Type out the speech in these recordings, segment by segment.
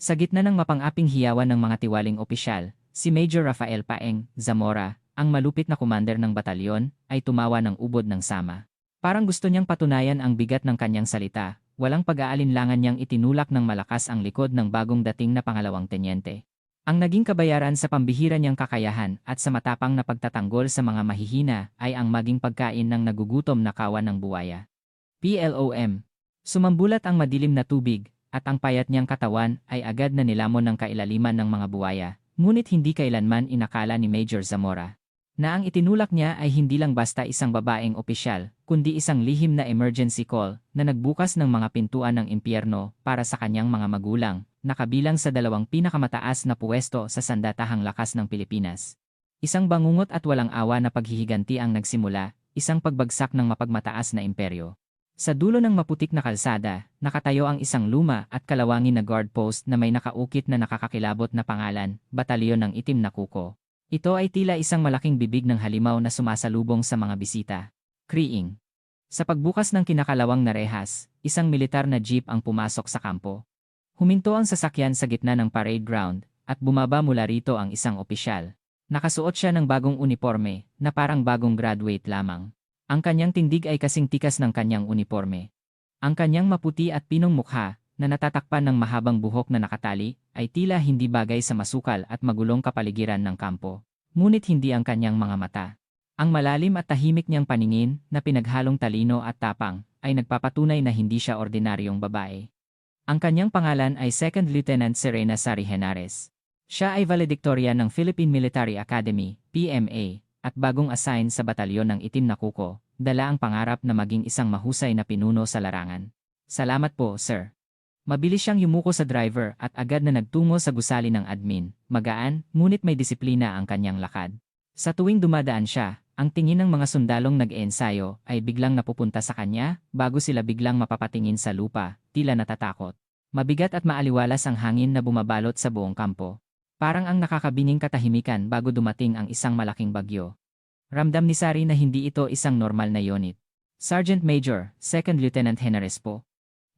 Sa gitna ng mapang-aping hiyawan ng mga tiwaling opisyal, si Major Rafael Paeng Zamora, ang malupit na commander ng batalyon, ay tumawa ng ubod ng sama. Parang gusto niyang patunayan ang bigat ng kanyang salita, walang pag-aalinlangan niyang itinulak ng malakas ang likod ng bagong dating na pangalawang tenyente. Ang naging kabayaran sa pambihira niyang kakayahan at sa matapang na pagtatanggol sa mga mahihina ay ang maging pagkain ng nagugutom na kawan ng buwaya. PLOM. Sumambulat ang madilim na tubig, at ang payat niyang katawan ay agad na nilamon ng kailaliman ng mga buwaya, ngunit hindi kailanman inakala ni Major Zamora na ang itinulak niya ay hindi lang basta isang babaeng opisyal, kundi isang lihim na emergency call na nagbukas ng mga pintuan ng impyerno para sa kanyang mga magulang, na kabilang sa dalawang pinakamataas na puwesto sa sandatahang lakas ng Pilipinas. Isang bangungot at walang awa na paghihiganti ang nagsimula, isang pagbagsak ng mapagmataas na imperyo. Sa dulo ng maputik na kalsada, nakatayo ang isang luma at kalawangin na guard post na may nakaukit na nakakakilabot na pangalan, Batalyon ng Itim na Kuko. Ito ay tila isang malaking bibig ng halimaw na sumasalubong sa mga bisita. Kriing. Sa pagbukas ng kinakalawang na rehas, isang militar na jeep ang pumasok sa kampo. Huminto ang sasakyan sa gitna ng parade ground, at bumaba mula rito ang isang opisyal. Nakasuot siya ng bagong uniforme, na parang bagong graduate lamang. Ang kanyang tindig ay kasing tikas ng kanyang uniforme. Ang kanyang maputi at pinong mukha, na natatakpan ng mahabang buhok na nakatali, ay tila hindi bagay sa masukal at magulong kapaligiran ng kampo. Ngunit hindi ang kanyang mga mata. Ang malalim at tahimik niyang paningin, na pinaghalong talino at tapang, ay nagpapatunay na hindi siya ordinaryong babae. Ang kanyang pangalan ay Second Lieutenant Serena Sari Henares. Siya ay valedictorian ng Philippine Military Academy, PMA, at bagong assign sa Batalyon ng Itim na Kuko, dala ang pangarap na maging isang mahusay na pinuno sa larangan. Salamat po, sir. Mabilis siyang yumuko sa driver at agad na nagtungo sa gusali ng admin, magaan, ngunit may disiplina ang kanyang lakad. Sa tuwing dumadaan siya, ang tingin ng mga sundalong nag-eensayo ay biglang napupunta sa kanya, bago sila biglang mapapatingin sa lupa, tila natatakot. Mabigat at maaliwalas ang hangin na bumabalot sa buong kampo. Parang ang nakakabining katahimikan bago dumating ang isang malaking bagyo. Ramdam ni Sari na hindi ito isang normal na unit. Sergeant Major, Second Lieutenant Henares po.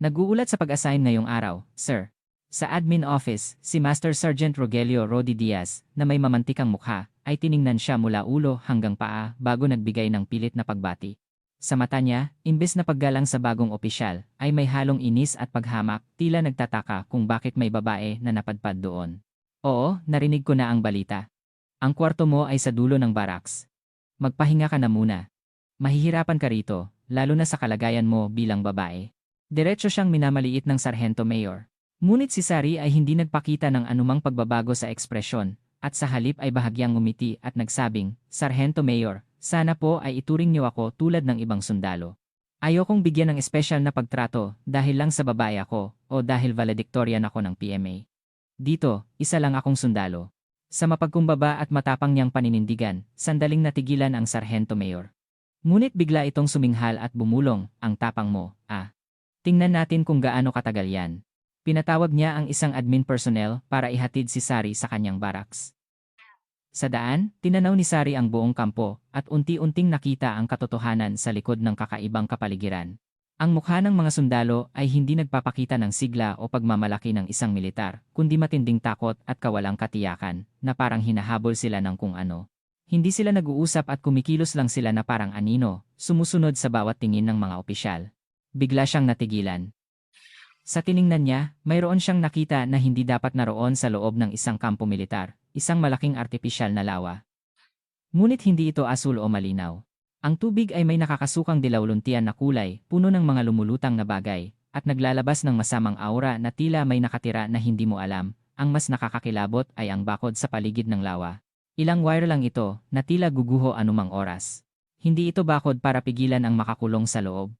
Nag-uulat sa pag-assign ngayong araw, sir. Sa admin office, si Master Sergeant Rogelio Rodi Diaz, na may mamantikang mukha, ay tiningnan siya mula ulo hanggang paa bago nagbigay ng pilit na pagbati. Sa mata niya, imbes na paggalang sa bagong opisyal, ay may halong inis at paghamak, tila nagtataka kung bakit may babae na napadpad doon. Oo, narinig ko na ang balita. Ang kwarto mo ay sa dulo ng barracks. Magpahinga ka na muna. Mahihirapan ka rito, lalo na sa kalagayan mo bilang babae. Diretso siyang minamaliit ng Sargento Mayor. Ngunit si Sari ay hindi nagpakita ng anumang pagbabago sa ekspresyon, at sa halip ay bahagyang ngumiti at nagsabing, Sargento Mayor, sana po ay ituring niyo ako tulad ng ibang sundalo. Ayokong bigyan ng espesyal na pagtrato dahil lang sa babae ako o dahil valedictorian ako ng PMA. Dito, isa lang akong sundalo. Sa mapagkumbaba at matapang niyang paninindigan, sandaling natigilan ang Sargento Mayor. Ngunit bigla itong suminghal at bumulong, ang tapang mo, ah. Tingnan natin kung gaano katagal yan. Pinatawag niya ang isang admin personnel para ihatid si Sari sa kanyang barracks. Sa daan, tinanaw ni Sari ang buong kampo at unti-unting nakita ang katotohanan sa likod ng kakaibang kapaligiran. Ang mukha ng mga sundalo ay hindi nagpapakita ng sigla o pagmamalaki ng isang militar, kundi matinding takot at kawalang katiyakan, na parang hinahabol sila ng kung ano. Hindi sila nag-uusap at kumikilos lang sila na parang anino, sumusunod sa bawat tingin ng mga opisyal. Bigla siyang natigilan. Sa tiningnan niya, mayroon siyang nakita na hindi dapat naroon sa loob ng isang kampo militar, isang malaking artipisyal na lawa. Ngunit hindi ito asul o malinaw. Ang tubig ay may nakakasukang dilawluntian na kulay, puno ng mga lumulutang na bagay, at naglalabas ng masamang aura na tila may nakatira na hindi mo alam. Ang mas nakakakilabot ay ang bakod sa paligid ng lawa. Ilang wire lang ito, na tila guguho anumang oras. Hindi ito bakod para pigilan ang makakulong sa loob.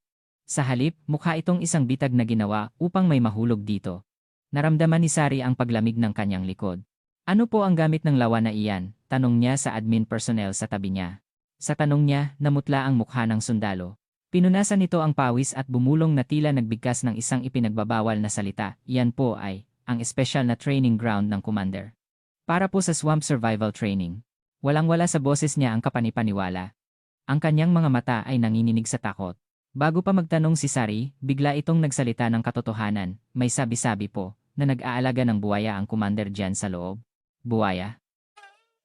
Sa halip, mukha itong isang bitag na ginawa upang may mahulog dito. Naramdaman ni Sari ang paglamig ng kanyang likod. Ano po ang gamit ng lawa na iyan? Tanong niya sa admin personnel sa tabi niya. Sa tanong niya, namutla ang mukha ng sundalo. Pinunasan nito ang pawis at bumulong na tila nagbigkas ng isang ipinagbabawal na salita. Iyan po ay ang espesyal na training ground ng commander. Para po sa swamp survival training. Walang-wala sa boses niya ang kapanipaniwala. Ang kanyang mga mata ay nanginginig sa takot. Bago pa magtanong si Sari, bigla itong nagsalita ng katotohanan, may sabi-sabi po, na nag-aalaga ng buwaya ang commander dyan sa loob. Buwaya?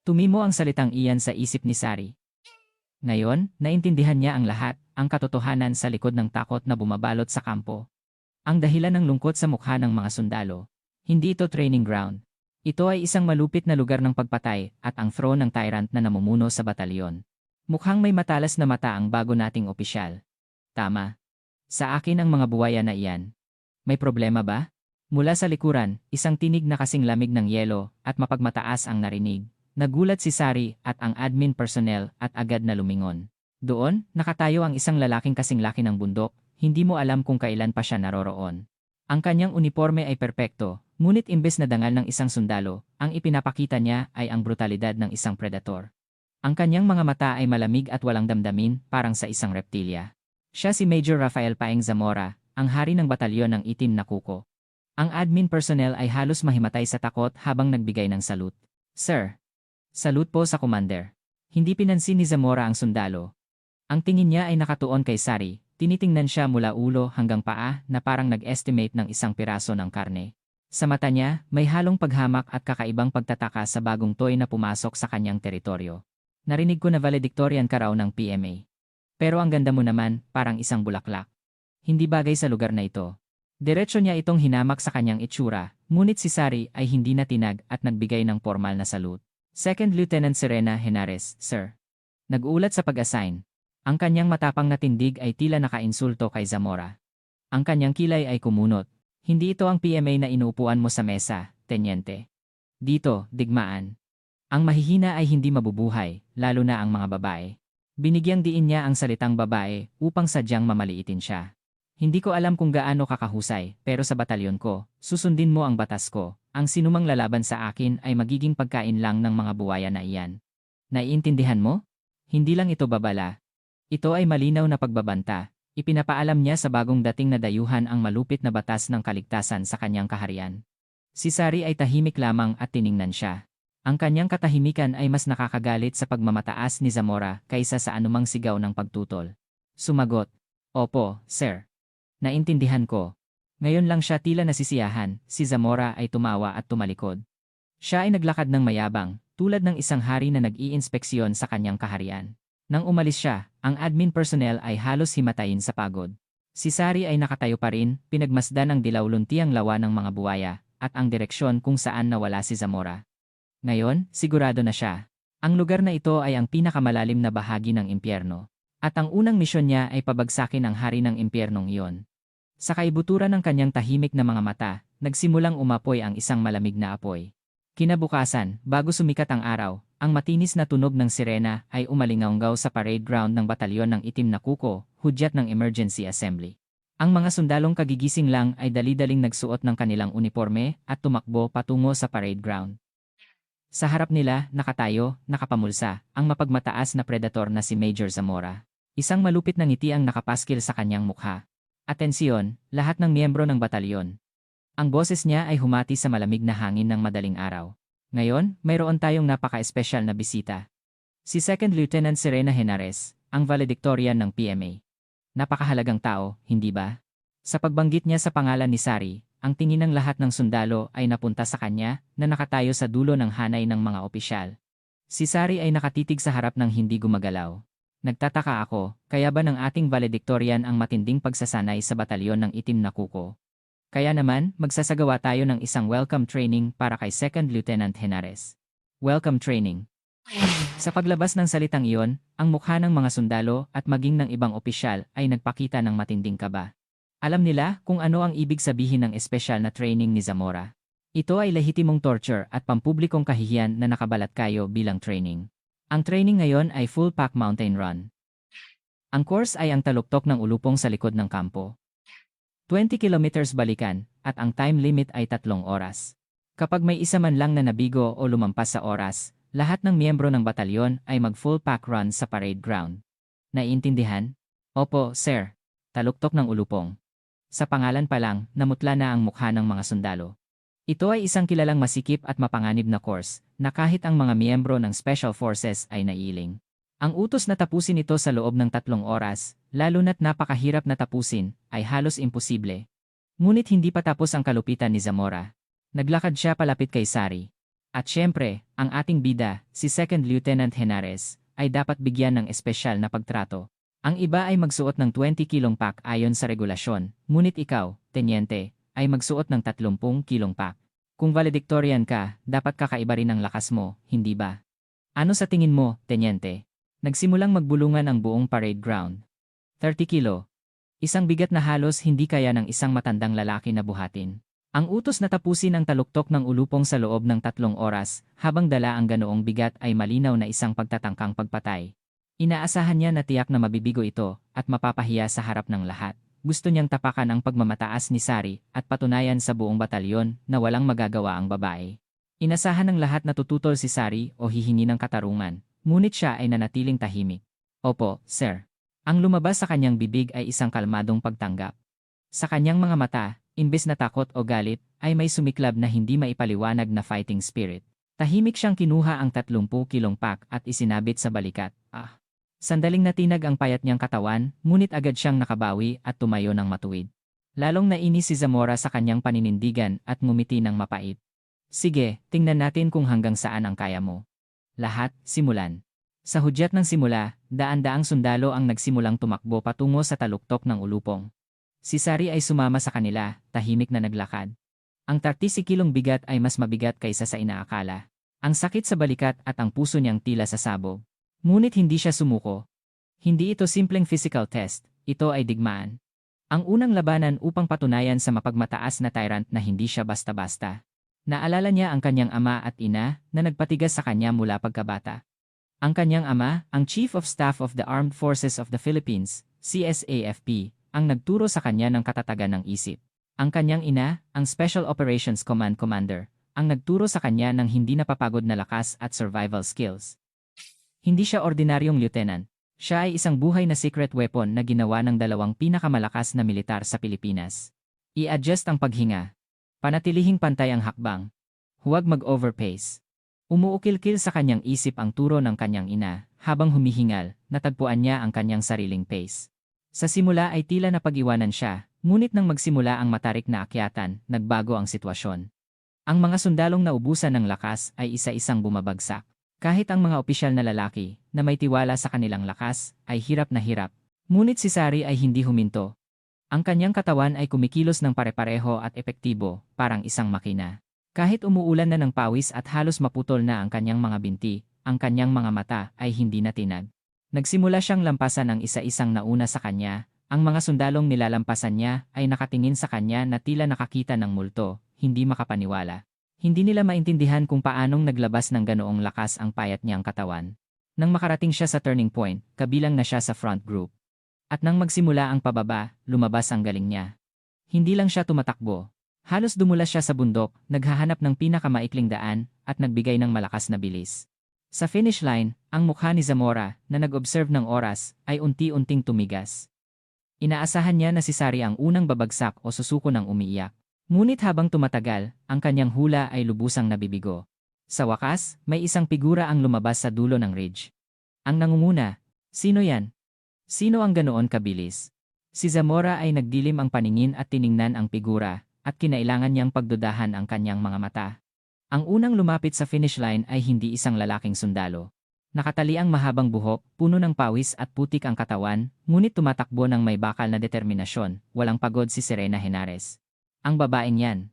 Tumimo ang salitang iyan sa isip ni Sari. Ngayon, naintindihan niya ang lahat, ang katotohanan sa likod ng takot na bumabalot sa kampo. Ang dahilan ng lungkot sa mukha ng mga sundalo. Hindi ito training ground. Ito ay isang malupit na lugar ng pagpatay at ang throne ng tyrant na namumuno sa batalyon. Mukhang may matalas na mata ang bago nating opisyal. Tama. Sa akin ang mga buwaya na iyan. May problema ba? Mula sa likuran, isang tinig na kasing lamig ng yelo at mapagmataas ang narinig. Nagulat si Sari at ang admin personnel at agad na lumingon. Doon, nakatayo ang isang lalaking kasing laki ng bundok, hindi mo alam kung kailan pa siya naroroon. Ang kanyang uniforme ay perpekto, ngunit imbes na dangal ng isang sundalo, ang ipinapakita niya ay ang brutalidad ng isang predator. Ang kanyang mga mata ay malamig at walang damdamin, parang sa isang reptilya. Siya si Major Rafael Paeng Zamora, ang hari ng batalyon ng itim na kuko. Ang admin personnel ay halos mahimatay sa takot habang nagbigay ng salute. Sir. Salute po sa commander. Hindi pinansin ni Zamora ang sundalo. Ang tingin niya ay nakatuon kay Sari, tinitingnan siya mula ulo hanggang paa na parang nag-estimate ng isang piraso ng karne. Sa mata niya, may halong paghamak at kakaibang pagtataka sa bagong toy na pumasok sa kanyang teritoryo. Narinig ko na valedictorian ka raw ng PMA. Pero ang ganda mo naman, parang isang bulaklak. Hindi bagay sa lugar na ito. Diretso niya itong hinamak sa kanyang itsura, ngunit si Sari ay hindi natinag at nagbigay ng formal na salute. Second Lieutenant Serena Henares, Sir. Nag-uulat sa pag-assign. Ang kanyang matapang na tindig ay tila nakainsulto kay Zamora. Ang kanyang kilay ay kumunot. Hindi ito ang PMA na inuupuan mo sa mesa, tenyente. Dito, digmaan. Ang mahihina ay hindi mabubuhay, lalo na ang mga babae. Binigyang diin niya ang salitang babae upang sadyang mamaliitin siya. Hindi ko alam kung gaano kakahusay, pero sa batalyon ko, susundin mo ang batas ko. Ang sinumang lalaban sa akin ay magiging pagkain lang ng mga buwaya na iyan. Naiintindihan mo? Hindi lang ito babala. Ito ay malinaw na pagbabanta. Ipinapaalam niya sa bagong dating na dayuhan ang malupit na batas ng kaligtasan sa kanyang kaharian. Si Sari ay tahimik lamang at tiningnan siya. Ang kanyang katahimikan ay mas nakakagalit sa pagmamataas ni Zamora kaysa sa anumang sigaw ng pagtutol. Sumagot, Opo, sir. Naintindihan ko. Ngayon lang siya tila nasisiyahan, si Zamora ay tumawa at tumalikod. Siya ay naglakad ng mayabang, tulad ng isang hari na nag-iinspeksyon sa kanyang kaharian. Nang umalis siya, ang admin personnel ay halos himatayin sa pagod. Si Sari ay nakatayo pa rin, pinagmasdan ang dilaw-luntiang lawa ng mga buwaya, at ang direksyon kung saan nawala si Zamora. Ngayon, sigurado na siya. Ang lugar na ito ay ang pinakamalalim na bahagi ng impyerno. At ang unang misyon niya ay pabagsakin ang hari ng impyernong iyon. Sa kaibuturan ng kanyang tahimik na mga mata, nagsimulang umapoy ang isang malamig na apoy. Kinabukasan, bago sumikat ang araw, ang matinis na tunog ng sirena ay umalingaunggaw sa parade ground ng batalyon ng itim na kuko, hudyat ng emergency assembly. Ang mga sundalong kagigising lang ay dali-daling nagsuot ng kanilang uniforme at tumakbo patungo sa parade ground. Sa harap nila, nakatayo, nakapamulsa, ang mapagmataas na predator na si Major Zamora. Isang malupit na ngiti ang nakapaskil sa kanyang mukha. Atensyon, lahat ng miyembro ng batalyon. Ang boses niya ay humati sa malamig na hangin ng madaling araw. Ngayon, mayroon tayong napaka-espesyal na bisita. Si Second Lieutenant Serena Henares, ang valedictorian ng PMA. Napakahalagang tao, hindi ba? Sa pagbanggit niya sa pangalan ni Sari, ang tingin ng lahat ng sundalo ay napunta sa kanya na nakatayo sa dulo ng hanay ng mga opisyal. Si Sari ay nakatitig sa harap ng hindi gumagalaw. Nagtataka ako, kaya ba ng ating valedictorian ang matinding pagsasanay sa batalyon ng itim na kuko? Kaya naman, magsasagawa tayo ng isang welcome training para kay Second Lieutenant Henares. Welcome training. Sa paglabas ng salitang iyon, ang mukha ng mga sundalo at maging ng ibang opisyal ay nagpakita ng matinding kaba. Alam nila kung ano ang ibig sabihin ng espesyal na training ni Zamora. Ito ay lehitimong torture at pampublikong kahihiyan na nakabalat kayo bilang training. Ang training ngayon ay full pack mountain run. Ang course ay ang taluktok ng ulupong sa likod ng kampo. 20 kilometers balikan, at ang time limit ay 3 oras. Kapag may isa man lang na nabigo o lumampas sa oras, lahat ng miyembro ng batalyon ay mag-full pack run sa parade ground. Naiintindihan? Opo, sir. Taluktok ng ulupong. Sa pangalan pa lang, namutla na ang mukha ng mga sundalo. Ito ay isang kilalang masikip at mapanganib na course, na kahit ang mga miyembro ng Special Forces ay naiiling. Ang utos na tapusin ito sa loob ng 3 oras, lalo na't napakahirap na tapusin, ay halos imposible. Ngunit hindi pa tapos ang kalupitan ni Zamora. Naglakad siya palapit kay Sari. At syempre, ang ating bida, si Second Lieutenant Henares, ay dapat bigyan ng espesyal na pagtrato. Ang iba ay magsuot ng 20 kilong pack ayon sa regulasyon, ngunit ikaw, tenyente, ay magsuot ng 30 kilong pack. Kung valedictorian ka, dapat kakaiba rin ang lakas mo, hindi ba? Ano sa tingin mo, tenyente? Nagsimulang magbulungan ang buong parade ground. 30 kilo. Isang bigat na halos hindi kaya ng isang matandang lalaki na buhatin. Ang utos na tapusin ang taluktok ng ulupong sa loob ng 3 oras, habang dala ang ganoong bigat ay malinaw na isang pagtatangkang pagpatay. Inaasahan niya na tiyak na mabibigo ito, at mapapahiya sa harap ng lahat. Gusto niyang tapakan ang pagmamataas ni Sari, at patunayan sa buong batalyon na walang magagawa ang babae. Inasahan ng lahat na tututol si Sari o hihingi ng katarungan, ngunit siya ay nanatiling tahimik. Opo, sir. Ang lumabas sa kanyang bibig ay isang kalmadong pagtanggap. Sa kanyang mga mata, imbes na takot o galit, ay may sumiklab na hindi maipaliwanag na fighting spirit. Tahimik siyang kinuha ang 30 kilong pack at isinabit sa balikat. Sandaling natinag ang payat niyang katawan, ngunit agad siyang nakabawi at tumayo ng matuwid. Lalong nainis si Zamora sa kanyang paninindigan at ngumiti ng mapait. Sige, tingnan natin kung hanggang saan ang kaya mo. Lahat, simulan. Sa hudyat ng simula, daan-daang sundalo ang nagsimulang tumakbo patungo sa taluktok ng ulupong. Si Sari ay sumama sa kanila, tahimik na naglakad. Ang 30 kilong bigat ay mas mabigat kaysa sa inaakala. Ang sakit sa balikat at ang puso niyang tila sasabog. Ngunit hindi siya sumuko. Hindi ito simpleng physical test, ito ay digmaan. Ang unang labanan upang patunayan sa mapagmataas na tyrant na hindi siya basta-basta. Naalala niya ang kanyang ama at ina na nagpatigas sa kanya mula pagkabata. Ang kanyang ama, ang Chief of Staff of the Armed Forces of the Philippines, CSAFP, ang nagturo sa kanya ng katatagan ng isip. Ang kanyang ina, ang Special Operations Command Commander, ang nagturo sa kanya ng hindi napapagod na lakas at survival skills. Hindi siya ordinaryong lieutenant. Siya ay isang buhay na secret weapon na ginawa ng 2 pinakamalakas na militar sa Pilipinas. I-adjust ang paghinga. Panatilihing pantay ang hakbang. Huwag mag-overpace. Umuukil-kil sa kanyang isip ang turo ng kanyang ina, habang humihingal, natagpuan niya ang kanyang sariling pace. Sa simula ay tila napag-iwanan siya, ngunit nang magsimula ang matarik na akyatan, nagbago ang sitwasyon. Ang mga sundalong naubusan ng lakas ay isa-isang bumabagsak. Kahit ang mga opisyal na lalaki, na may tiwala sa kanilang lakas, ay hirap na hirap. Ngunit si Sari ay hindi huminto. Ang kanyang katawan ay kumikilos ng pare-pareho at epektibo, parang isang makina. Kahit umuulan na ng pawis at halos maputol na ang kanyang mga binti, ang kanyang mga mata ay hindi natinag. Nagsimula siyang lampasan ang isa-isang nauna sa kanya, ang mga sundalong nilalampasan niya ay nakatingin sa kanya na tila nakakita ng multo, hindi makapaniwala. Hindi nila maintindihan kung paanong naglabas ng ganoong lakas ang payat niyang katawan. Nang makarating siya sa turning point, kabilang na siya sa front group. At nang magsimula ang pababa, lumabas ang galing niya. Hindi lang siya tumatakbo. Halos dumulas siya sa bundok, naghahanap ng pinakamaikling daan, at nagbigay ng malakas na bilis. Sa finish line, ang mukha ni Zamora, na nag-observe ng oras, ay unti-unting tumigas. Inaasahan niya na si Sari ang unang babagsak o susuko ng umiiyak. Ngunit habang tumatagal, ang kanyang hula ay lubusang nabibigo. Sa wakas, may isang figura ang lumabas sa dulo ng ridge. Ang nangunguna, sino yan? Sino ang ganoon kabilis? Si Zamora ay nagdilim ang paningin at tiningnan ang figura, at kinailangan niyang pagdudahan ang kanyang mga mata. Ang unang lumapit sa finish line ay hindi isang lalaking sundalo. Nakatali ang mahabang buhok, puno ng pawis at putik ang katawan, ngunit tumatakbo ng may bakal na determinasyon, walang pagod si Serena Henares. Ang babaeng yan.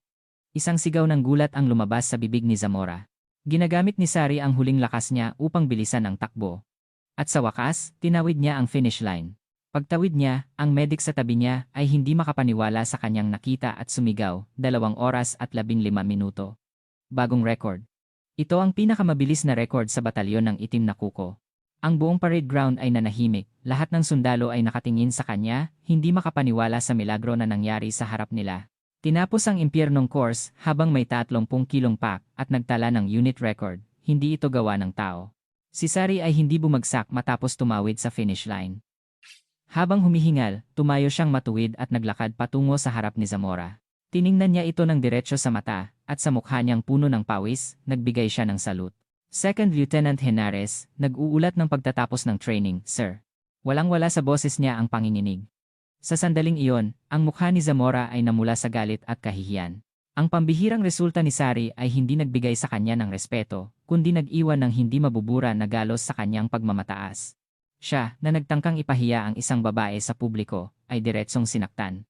Isang sigaw ng gulat ang lumabas sa bibig ni Zamora. Ginagamit ni Sari ang huling lakas niya upang bilisan ang takbo. At sa wakas, tinawid niya ang finish line. Pagtawid niya, ang medic sa tabi niya ay hindi makapaniwala sa kanyang nakita at sumigaw, 2 oras at 15 minuto. Bagong record. Ito ang pinakamabilis na record sa batalyon ng itim na kuko. Ang buong parade ground ay nanahimik, lahat ng sundalo ay nakatingin sa kanya, hindi makapaniwala sa milagro na nangyari sa harap nila. Tinapos ang impyernong course habang may 30 kilong pack at nagtala ng unit record, hindi ito gawa ng tao. Si Sari ay hindi bumagsak matapos tumawid sa finish line. Habang humihingal, tumayo siyang matuwid at naglakad patungo sa harap ni Zamora. Tiningnan niya ito ng diretsyo sa mata, at sa mukha niyang puno ng pawis, nagbigay siya ng salute. Second Lieutenant Henares, nag-uulat ng pagtatapos ng training, sir. Walang-wala sa boses niya ang panginginig. Sa sandaling iyon, ang mukha ni Zamora ay namula sa galit at kahihiyan. Ang pambihirang resulta ni Sari ay hindi nagbigay sa kanya ng respeto, kundi nag-iwan ng hindi mabubura na galos sa kanyang pagmamataas. Siya, na nagtangkang ipahiya ang isang babae sa publiko, ay diretsong sinaktan.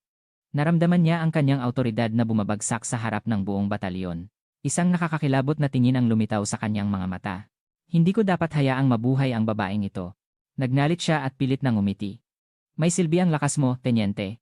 Naramdaman niya ang kanyang autoridad na bumabagsak sa harap ng buong batalyon. Isang nakakakilabot na tingin ang lumitaw sa kanyang mga mata. Hindi ko dapat hayaang mabuhay ang babaeng ito. Nagnalit siya at pilit nang umiti. May silbi ang lakas mo, tenyente.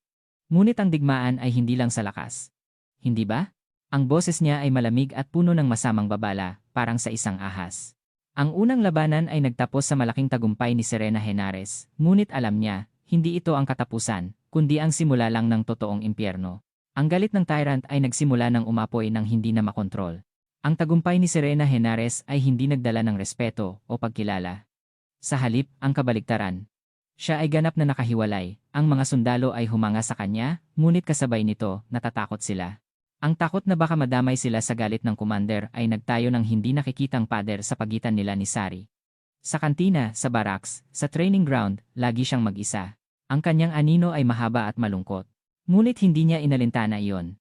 Ngunit ang digmaan ay hindi lang sa lakas. Hindi ba? Ang boses niya ay malamig at puno ng masamang babala, parang sa isang ahas. Ang unang labanan ay nagtapos sa malaking tagumpay ni Serena Henares, ngunit alam niya, hindi ito ang katapusan, kundi ang simula lang ng totoong impyerno. Ang galit ng tyrant ay nagsimula ng umapoy ng hindi na makontrol. Ang tagumpay ni Serena Henares ay hindi nagdala ng respeto o pagkilala. Sa halip, ang kabaligtaran. Siya ay ganap na nakahiwalay, ang mga sundalo ay humanga sa kanya, ngunit kasabay nito, natatakot sila. Ang takot na baka madamay sila sa galit ng commander ay nagtayo ng hindi nakikitang pader sa pagitan nila ni Sari. Sa kantina, sa barracks, sa training ground, lagi siyang mag-isa. Ang kanyang anino ay mahaba at malungkot. Ngunit hindi niya inalintana iyon.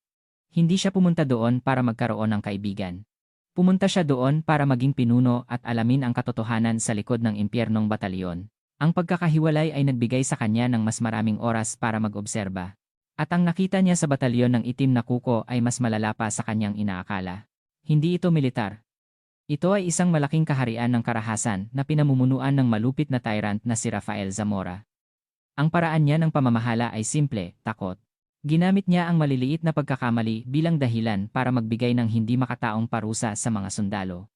Hindi siya pumunta doon para magkaroon ng kaibigan. Pumunta siya doon para maging pinuno at alamin ang katotohanan sa likod ng impyernong batalyon. Ang pagkakahiwalay ay nagbigay sa kanya ng mas maraming oras para mag-obserba. At ang nakita niya sa batalyon ng itim na kuko ay mas malala pa sa kanyang inaakala. Hindi ito militar. Ito ay isang malaking kaharian ng karahasan na pinamumunuan ng malupit na tyrant na si Rafael Zamora. Ang paraan niya ng pamamahala ay simple, takot. Ginamit niya ang maliliit na pagkakamali bilang dahilan para magbigay ng hindi makataong parusa sa mga sundalo.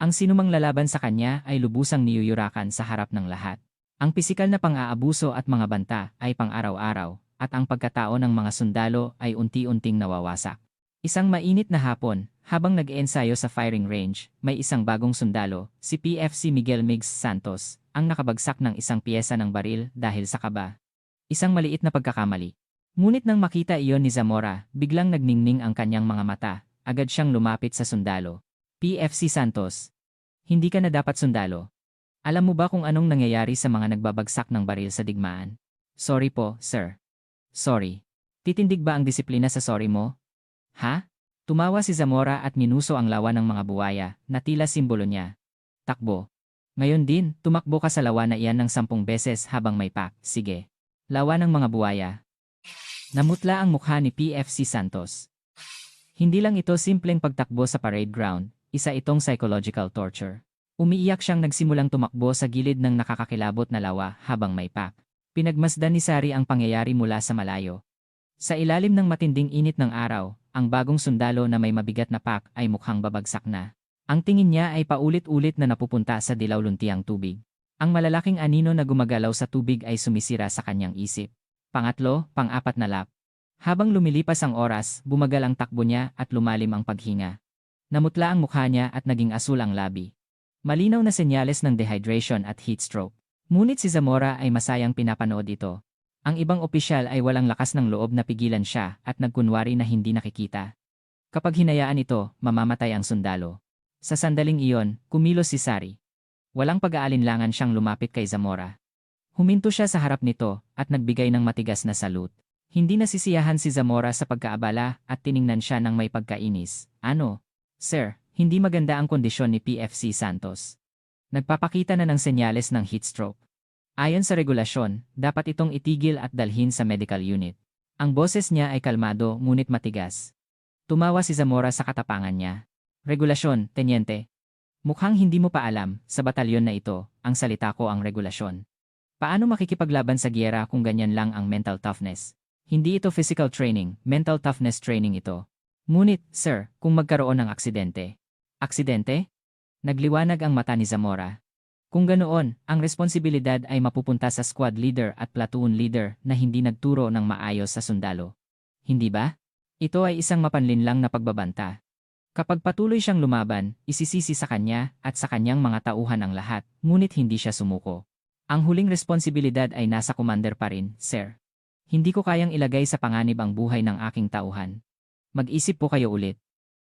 Ang sinumang lalaban sa kanya ay lubusang niyuyurakan sa harap ng lahat. Ang pisikal na pang-aabuso at mga banta ay pang-araw-araw, at ang pagkatao ng mga sundalo ay unti-unting nawawasak. Isang mainit na hapon, habang nag-eensayo sa firing range, may isang bagong sundalo, si PFC Miguel Migs Santos, ang nakabagsak ng isang piyesa ng baril dahil sa kaba. Isang maliit na pagkakamali. Ngunit nang makita iyon ni Zamora, biglang nagningning ang kanyang mga mata, agad siyang lumapit sa sundalo. PFC Santos. Hindi ka na dapat sundalo. Alam mo ba kung anong nangyayari sa mga nagbabagsak ng baril sa digmaan? Sorry po, sir. Sorry. Titindig ba ang disiplina sa sorry mo? Ha? Tumawa si Zamora at minuso ang lawa ng mga buwaya, na tila simbolo niya. Takbo. Ngayon din, tumakbo ka sa lawa na iyan ng 10 beses habang may pack. Sige. Lawa ng mga buwaya. Namutla ang mukha ni PFC Santos. Hindi lang ito simpleng pagtakbo sa parade ground, isa itong psychological torture. Umiiyak siyang nagsimulang tumakbo sa gilid ng nakakakilabot na lawa habang may pack. Pinagmasdan ni Sari ang pangyayari mula sa malayo. Sa ilalim ng matinding init ng araw, ang bagong sundalo na may mabigat na pack ay mukhang babagsak na. Ang tingin niya ay paulit-ulit na napupunta sa dilaw-luntiang tubig. Ang malalaking anino na gumagalaw sa tubig ay sumisira sa kanyang isip. Pangatlo, pang-apat na lap. Habang lumilipas ang oras, bumagal ang takbo niya at lumalim ang paghinga. Namutla ang mukha niya at naging asul ang labi. Malinaw na senyales ng dehydration at heat stroke. Ngunit si Zamora ay masayang pinapanood ito. Ang ibang opisyal ay walang lakas ng loob na pigilan siya at nagkunwari na hindi nakikita. Kapag hinayaan ito, mamamatay ang sundalo. Sa sandaling iyon, kumilos si Sari. Walang pag-aalinlangan siyang lumapit kay Zamora. Huminto siya sa harap nito at nagbigay ng matigas na salute. Hindi nasisiyahan si Zamora sa pagkaabala at tiningnan siya ng may pagkainis. Ano? Sir, hindi maganda ang kondisyon ni PFC Santos. Nagpapakita na ng senyales ng heat stroke. Ayon sa regulasyon, dapat itong itigil at dalhin sa medical unit. Ang boses niya ay kalmado ngunit matigas. Tumawa si Zamora sa katapangan niya. Regulasyon, tenyente. Mukhang hindi mo pa alam, sa batalyon na ito, ang salita ko ang regulasyon. Paano makikipaglaban sa giyera kung ganyan lang ang mental toughness? Hindi ito physical training, mental toughness training ito. Ngunit, sir, kung magkaroon ng aksidente. Aksidente? Nagliwanag ang mata ni Zamora. Kung ganoon, ang responsibilidad ay mapupunta sa squad leader at platoon leader na hindi nagturo ng maayos sa sundalo. Hindi ba? Ito ay isang mapanlinlang na pagbabanta. Kapag patuloy siyang lumaban, isisisi sa kanya at sa kanyang mga tauhan ang lahat, ngunit hindi siya sumuko. Ang huling responsibilidad ay nasa commander pa rin, sir. Hindi ko kayang ilagay sa panganib ang buhay ng aking tauhan. Mag-isip po kayo ulit.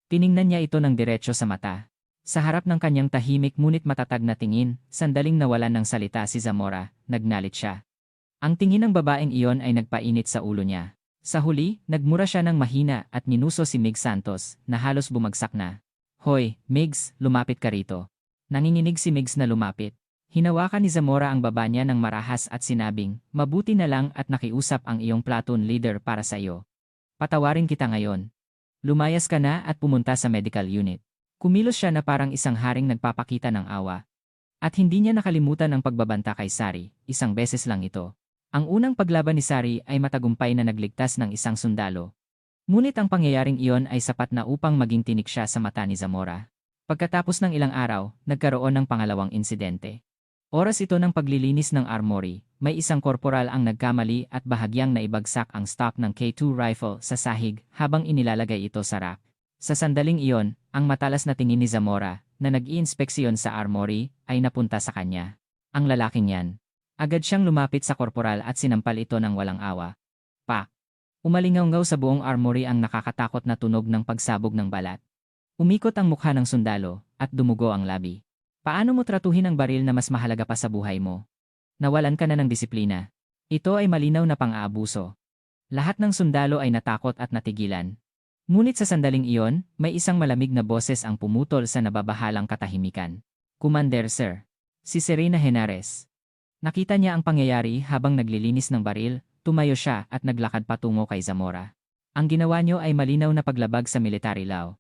Tiningnan niya ito ng diretso sa mata. Sa harap ng kanyang tahimik ngunit matatag na tingin, sandaling nawalan ng salita si Zamora, nagnalit siya. Ang tingin ng babaeng iyon ay nagpainit sa ulo niya. Sa huli, nagmura siya ng mahina at minuso si Mig Santos na halos bumagsak na. Hoy, Migs, lumapit ka rito. Nanginginig si Migs na lumapit. Hinawakan ni Zamora ang baba niya ng marahas at sinabing, mabuti na lang at nakiusap ang iyong platoon leader para sa iyo. Patawarin kita ngayon. Lumayas ka na at pumunta sa medical unit. Kumilos siya na parang isang haring nagpapakita ng awa. At hindi niya nakalimutan ang pagbabanta kay Sari, isang beses lang ito. Ang unang paglaban ni Sari ay matagumpay na nagligtas ng isang sundalo. Ngunit ang pangyayaring iyon ay sapat na upang maging tinik siya sa mata ni Zamora. Pagkatapos ng ilang araw, nagkaroon ng pangalawang insidente. Oras ito ng paglilinis ng armory, may isang korporal ang nagkamali at bahagyang naibagsak ang stock ng K2 rifle sa sahig habang inilalagay ito sa rack. Sa sandaling iyon, ang matalas na tingin ni Zamora, na nag-iinspeksyon sa armory, ay napunta sa kanya. Ang lalaking yan. Agad siyang lumapit sa korporal at sinampal ito ng walang awa. Pak! Umalingaw-ngaw sa buong armory ang nakakatakot na tunog ng pagsabog ng balat. Umikot ang mukha ng sundalo, at dumugo ang labi. Paano mo tratuhin ang baril na mas mahalaga pa sa buhay mo? Nawalan ka na ng disiplina. Ito ay malinaw na pang-aabuso. Lahat ng sundalo ay natakot at natigilan. Ngunit sa sandaling iyon, may isang malamig na boses ang pumutol sa nababahalang katahimikan. Commander Sir. Si Serena Henares. Nakita niya ang pangyayari habang naglilinis ng baril, tumayo siya at naglakad patungo kay Zamora. Ang ginawa niyo ay malinaw na paglabag sa military law.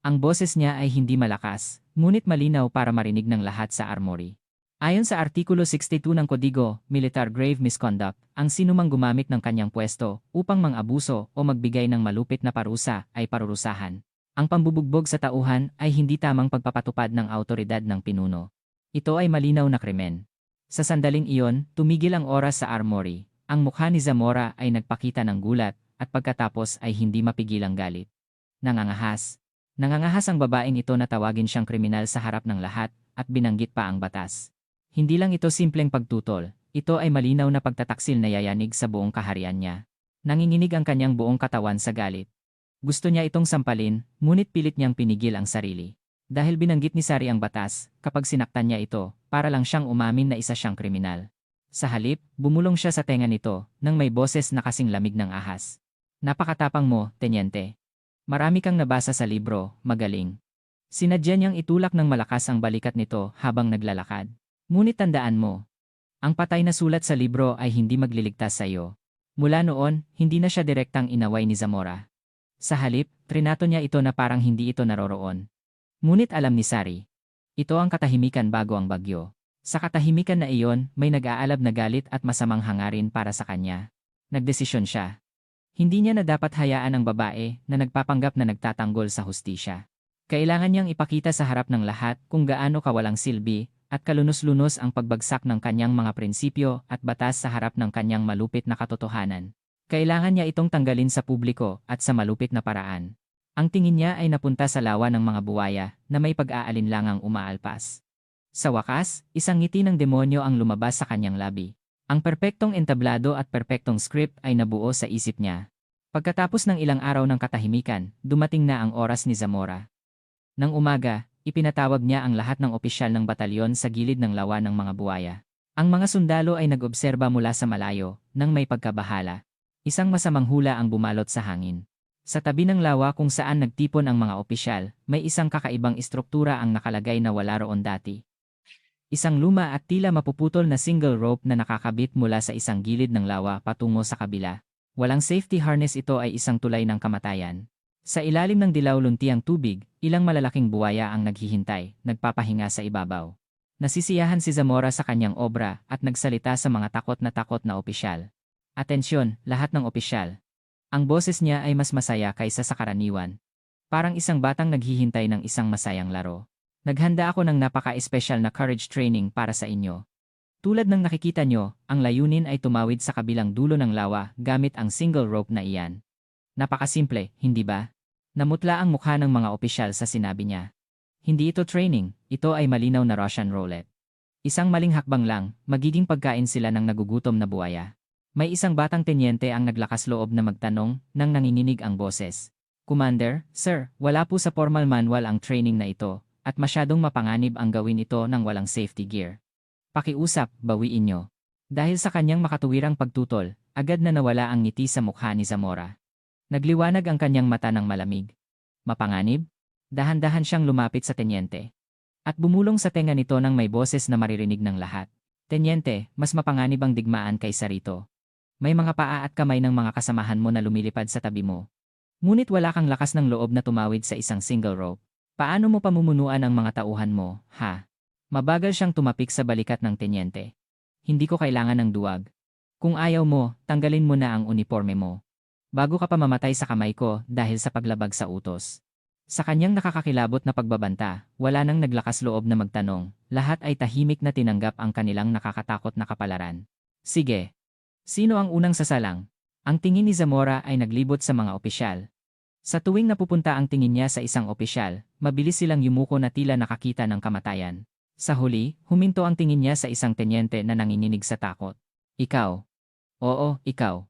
Ang boses niya ay hindi malakas, ngunit malinaw para marinig ng lahat sa armory. Ayon sa Artikulo 62 ng Kodigo, Militar Grave Misconduct, ang sinumang gumamit ng kanyang pwesto upang mang-abuso o magbigay ng malupit na parusa ay parurusahan. Ang pambubugbog sa tauhan ay hindi tamang pagpapatupad ng autoridad ng pinuno. Ito ay malinaw na krimen. Sa sandaling iyon, tumigil ang oras sa armory. Ang mukha ni Zamora ay nagpakita ng gulat at pagkatapos ay hindi mapigilang galit. Nangangahas. Nangangahas ang babaeng ito na tawagin siyang kriminal sa harap ng lahat at binanggit pa ang batas. Hindi lang ito simpleng pagtutol, ito ay malinaw na pagtataksil na yayanig sa buong kaharian niya. Nanginginig ang kanyang buong katawan sa galit. Gusto niya itong sampalin, ngunit pilit niyang pinigil ang sarili. Dahil binanggit ni Sari ang batas, kapag sinaktan niya ito, para lang siyang umamin na isa siyang kriminal. Sa halip, bumulong siya sa tenga nito, nang may boses na kasing lamig ng ahas. Napakatapang mo, tenyente. Marami kang nabasa sa libro, magaling. Sinadya niyang itulak ng malakas ang balikat nito habang naglalakad. Ngunit tandaan mo, ang patay na sulat sa libro ay hindi magliligtas sa iyo. Mula noon, hindi na siya direktang inaway ni Zamora. Sa halip, trinato niya ito na parang hindi ito naroroon. Ngunit alam ni Sari. Ito ang katahimikan bago ang bagyo. Sa katahimikan na iyon, may nag-aalab na galit at masamang hangarin para sa kanya. Nagdesisyon siya. Hindi niya na dapat hayaan ang babae na nagpapanggap na nagtatanggol sa hustisya. Kailangan niyang ipakita sa harap ng lahat kung gaano kawalang silbi at kalunos-lunos ang pagbagsak ng kanyang mga prinsipyo at batas sa harap ng kanyang malupit na katotohanan. Kailangan niya itong tanggalin sa publiko at sa malupit na paraan. Ang tingin niya ay napunta sa lawa ng mga buwaya na may pag-aalinlangang umaalpas. Sa wakas, isang ngiti ng demonyo ang lumabas sa kanyang labi. Ang perpektong entablado at perpektong script ay nabuo sa isip niya. Pagkatapos ng ilang araw ng katahimikan, dumating na ang oras ni Zamora. Nang umaga, ipinatawag niya ang lahat ng opisyal ng batalyon sa gilid ng lawa ng mga buwaya. Ang mga sundalo ay nag-obserba mula sa malayo, nang may pagkabahala. Isang masamang hula ang bumalot sa hangin. Sa tabi ng lawa kung saan nagtipon ang mga opisyal, may isang kakaibang istruktura ang nakalagay na wala roon dati. Isang luma at tila mapuputol na single rope na nakakabit mula sa isang gilid ng lawa patungo sa kabila. Walang safety harness, ito ay isang tulay ng kamatayan. Sa ilalim ng dilaw-luntiang tubig, ilang malalaking buwaya ang naghihintay, nagpapahinga sa ibabaw. Nasisiyahan si Zamora sa kanyang obra at nagsalita sa mga takot na opisyal. Atensyon, lahat ng opisyal. Ang boses niya ay mas masaya kaysa sa karaniwan. Parang isang batang naghihintay ng isang masayang laro. Naghanda ako ng napaka-espesyal na courage training para sa inyo. Tulad ng nakikita nyo, ang layunin ay tumawid sa kabilang dulo ng lawa gamit ang single rope na iyan. Napakasimple, hindi ba? Namutla ang mukha ng mga opisyal sa sinabi niya. Hindi ito training, ito ay malinaw na Russian roulette. Isang maling hakbang lang, magiging pagkain sila ng nagugutom na buwaya. May isang batang tenyente ang naglakas loob na magtanong nang nanginginig ang boses. Commander, Sir, wala po sa formal manual ang training na ito. At masyadong mapanganib ang gawin ito ng walang safety gear. Pakiusap, bawiin nyo. Dahil sa kanyang makatuwirang pagtutol, agad na nawala ang ngiti sa mukha ni Zamora. Nagliwanag ang kanyang mata ng malamig. Mapanganib? Dahan-dahan siyang lumapit sa tenyente. At bumulong sa tenga nito ng may boses na maririnig ng lahat. Tenyente, mas mapanganib ang digmaan kaysa rito. May mga paa at kamay ng mga kasamahan mo na lumilipad sa tabi mo. Ngunit wala kang lakas ng loob na tumawid sa isang single rope. Paano mo pamumunuan ang mga tauhan mo, ha? Mabagal siyang tumapik sa balikat ng tenyente. Hindi ko kailangan ng duwag. Kung ayaw mo, tanggalin mo na ang uniforme mo. Bago ka pa mamatay sa kamay ko dahil sa paglabag sa utos. Sa kanyang nakakakilabot na pagbabanta, wala nang naglakas loob na magtanong, lahat ay tahimik na tinanggap ang kanilang nakakatakot na kapalaran. Sige. Sino ang unang sasalang? Ang tingin ni Zamora ay naglibot sa mga opisyal. Sa tuwing napupunta ang tingin niya sa isang opisyal, mabilis silang yumuko na tila nakakita ng kamatayan. Sa huli, huminto ang tingin niya sa isang tenyente na nanginginig sa takot. Ikaw. Oo, ikaw.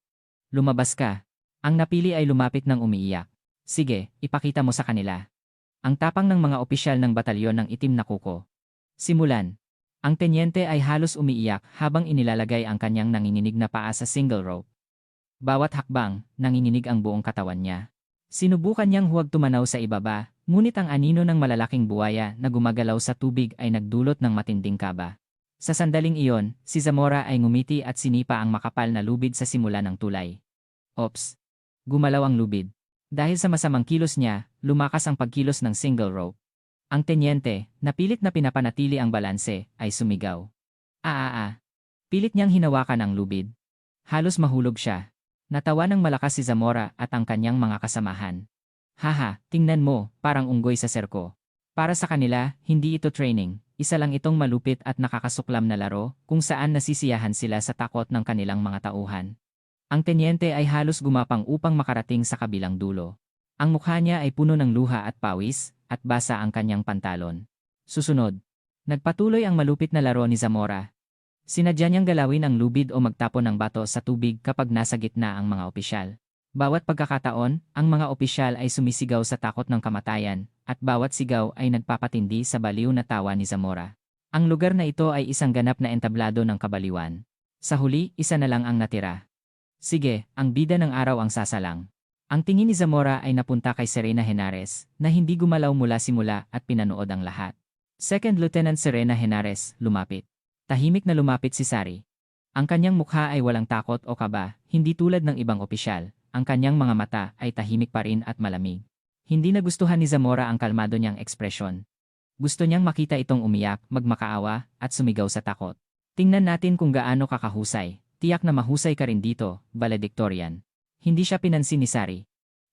Lumabas ka. Ang napili ay lumapit ng umiiyak. Sige, ipakita mo sa kanila. Ang tapang ng mga opisyal ng batalyon ng itim na kuko. Simulan. Ang tenyente ay halos umiiyak habang inilalagay ang kanyang nanginginig na paa sa single rope. Bawat hakbang, nanginginig ang buong katawan niya. Sinubukan niyang huwag tumanaw sa ibaba, ngunit ang anino ng malalaking buwaya na gumagalaw sa tubig ay nagdulot ng matinding kaba. Sa sandaling iyon, si Zamora ay ngumiti at sinipa ang makapal na lubid sa simula ng tulay. Ops! Gumalaw ang lubid. Dahil sa masamang kilos niya, lumakas ang pagkilos ng single rope. Ang tenyente, na pilit na pinapanatili ang balanse, ay sumigaw. Pilit niyang hinawakan ang lubid. Halos mahulog siya. Natawa ng malakas si Zamora at ang kanyang mga kasamahan. Haha, tingnan mo, parang unggoy sa serko. Para sa kanila, hindi ito training, isa lang itong malupit at nakakasuklam na laro kung saan nasisiyahan sila sa takot ng kanilang mga tauhan. Ang tenyente ay halos gumapang upang makarating sa kabilang dulo. Ang mukha niya ay puno ng luha at pawis, at basa ang kanyang pantalon. Susunod. Nagpatuloy ang malupit na laro ni Zamora. Sinadya niyang galawin ang lubid o magtapon ng bato sa tubig kapag nasa gitna ang mga opisyal. Bawat pagkakataon, ang mga opisyal ay sumisigaw sa takot ng kamatayan, at bawat sigaw ay nagpapatindi sa baliw na tawa ni Zamora. Ang lugar na ito ay isang ganap na entablado ng kabaliwan. Sa huli, isa na lang ang natira. Sige, ang bida ng araw ang sasalang. Ang tingin ni Zamora ay napunta kay Serena Henares, na hindi gumalaw mula simula at pinanood ang lahat. Second Lieutenant Serena Henares, lumapit. Tahimik na lumapit si Sari. Ang kanyang mukha ay walang takot o kaba, hindi tulad ng ibang opisyal. Ang kanyang mga mata ay tahimik pa rin at malamig. Hindi nagustuhan ni Zamora ang kalmado niyang ekspresyon. Gusto niyang makita itong umiyak, magmakaawa, at sumigaw sa takot. Tingnan natin kung gaano kakahusay. Tiyak na mahusay ka rin dito, valedictorian. Hindi siya pinansin ni Sari.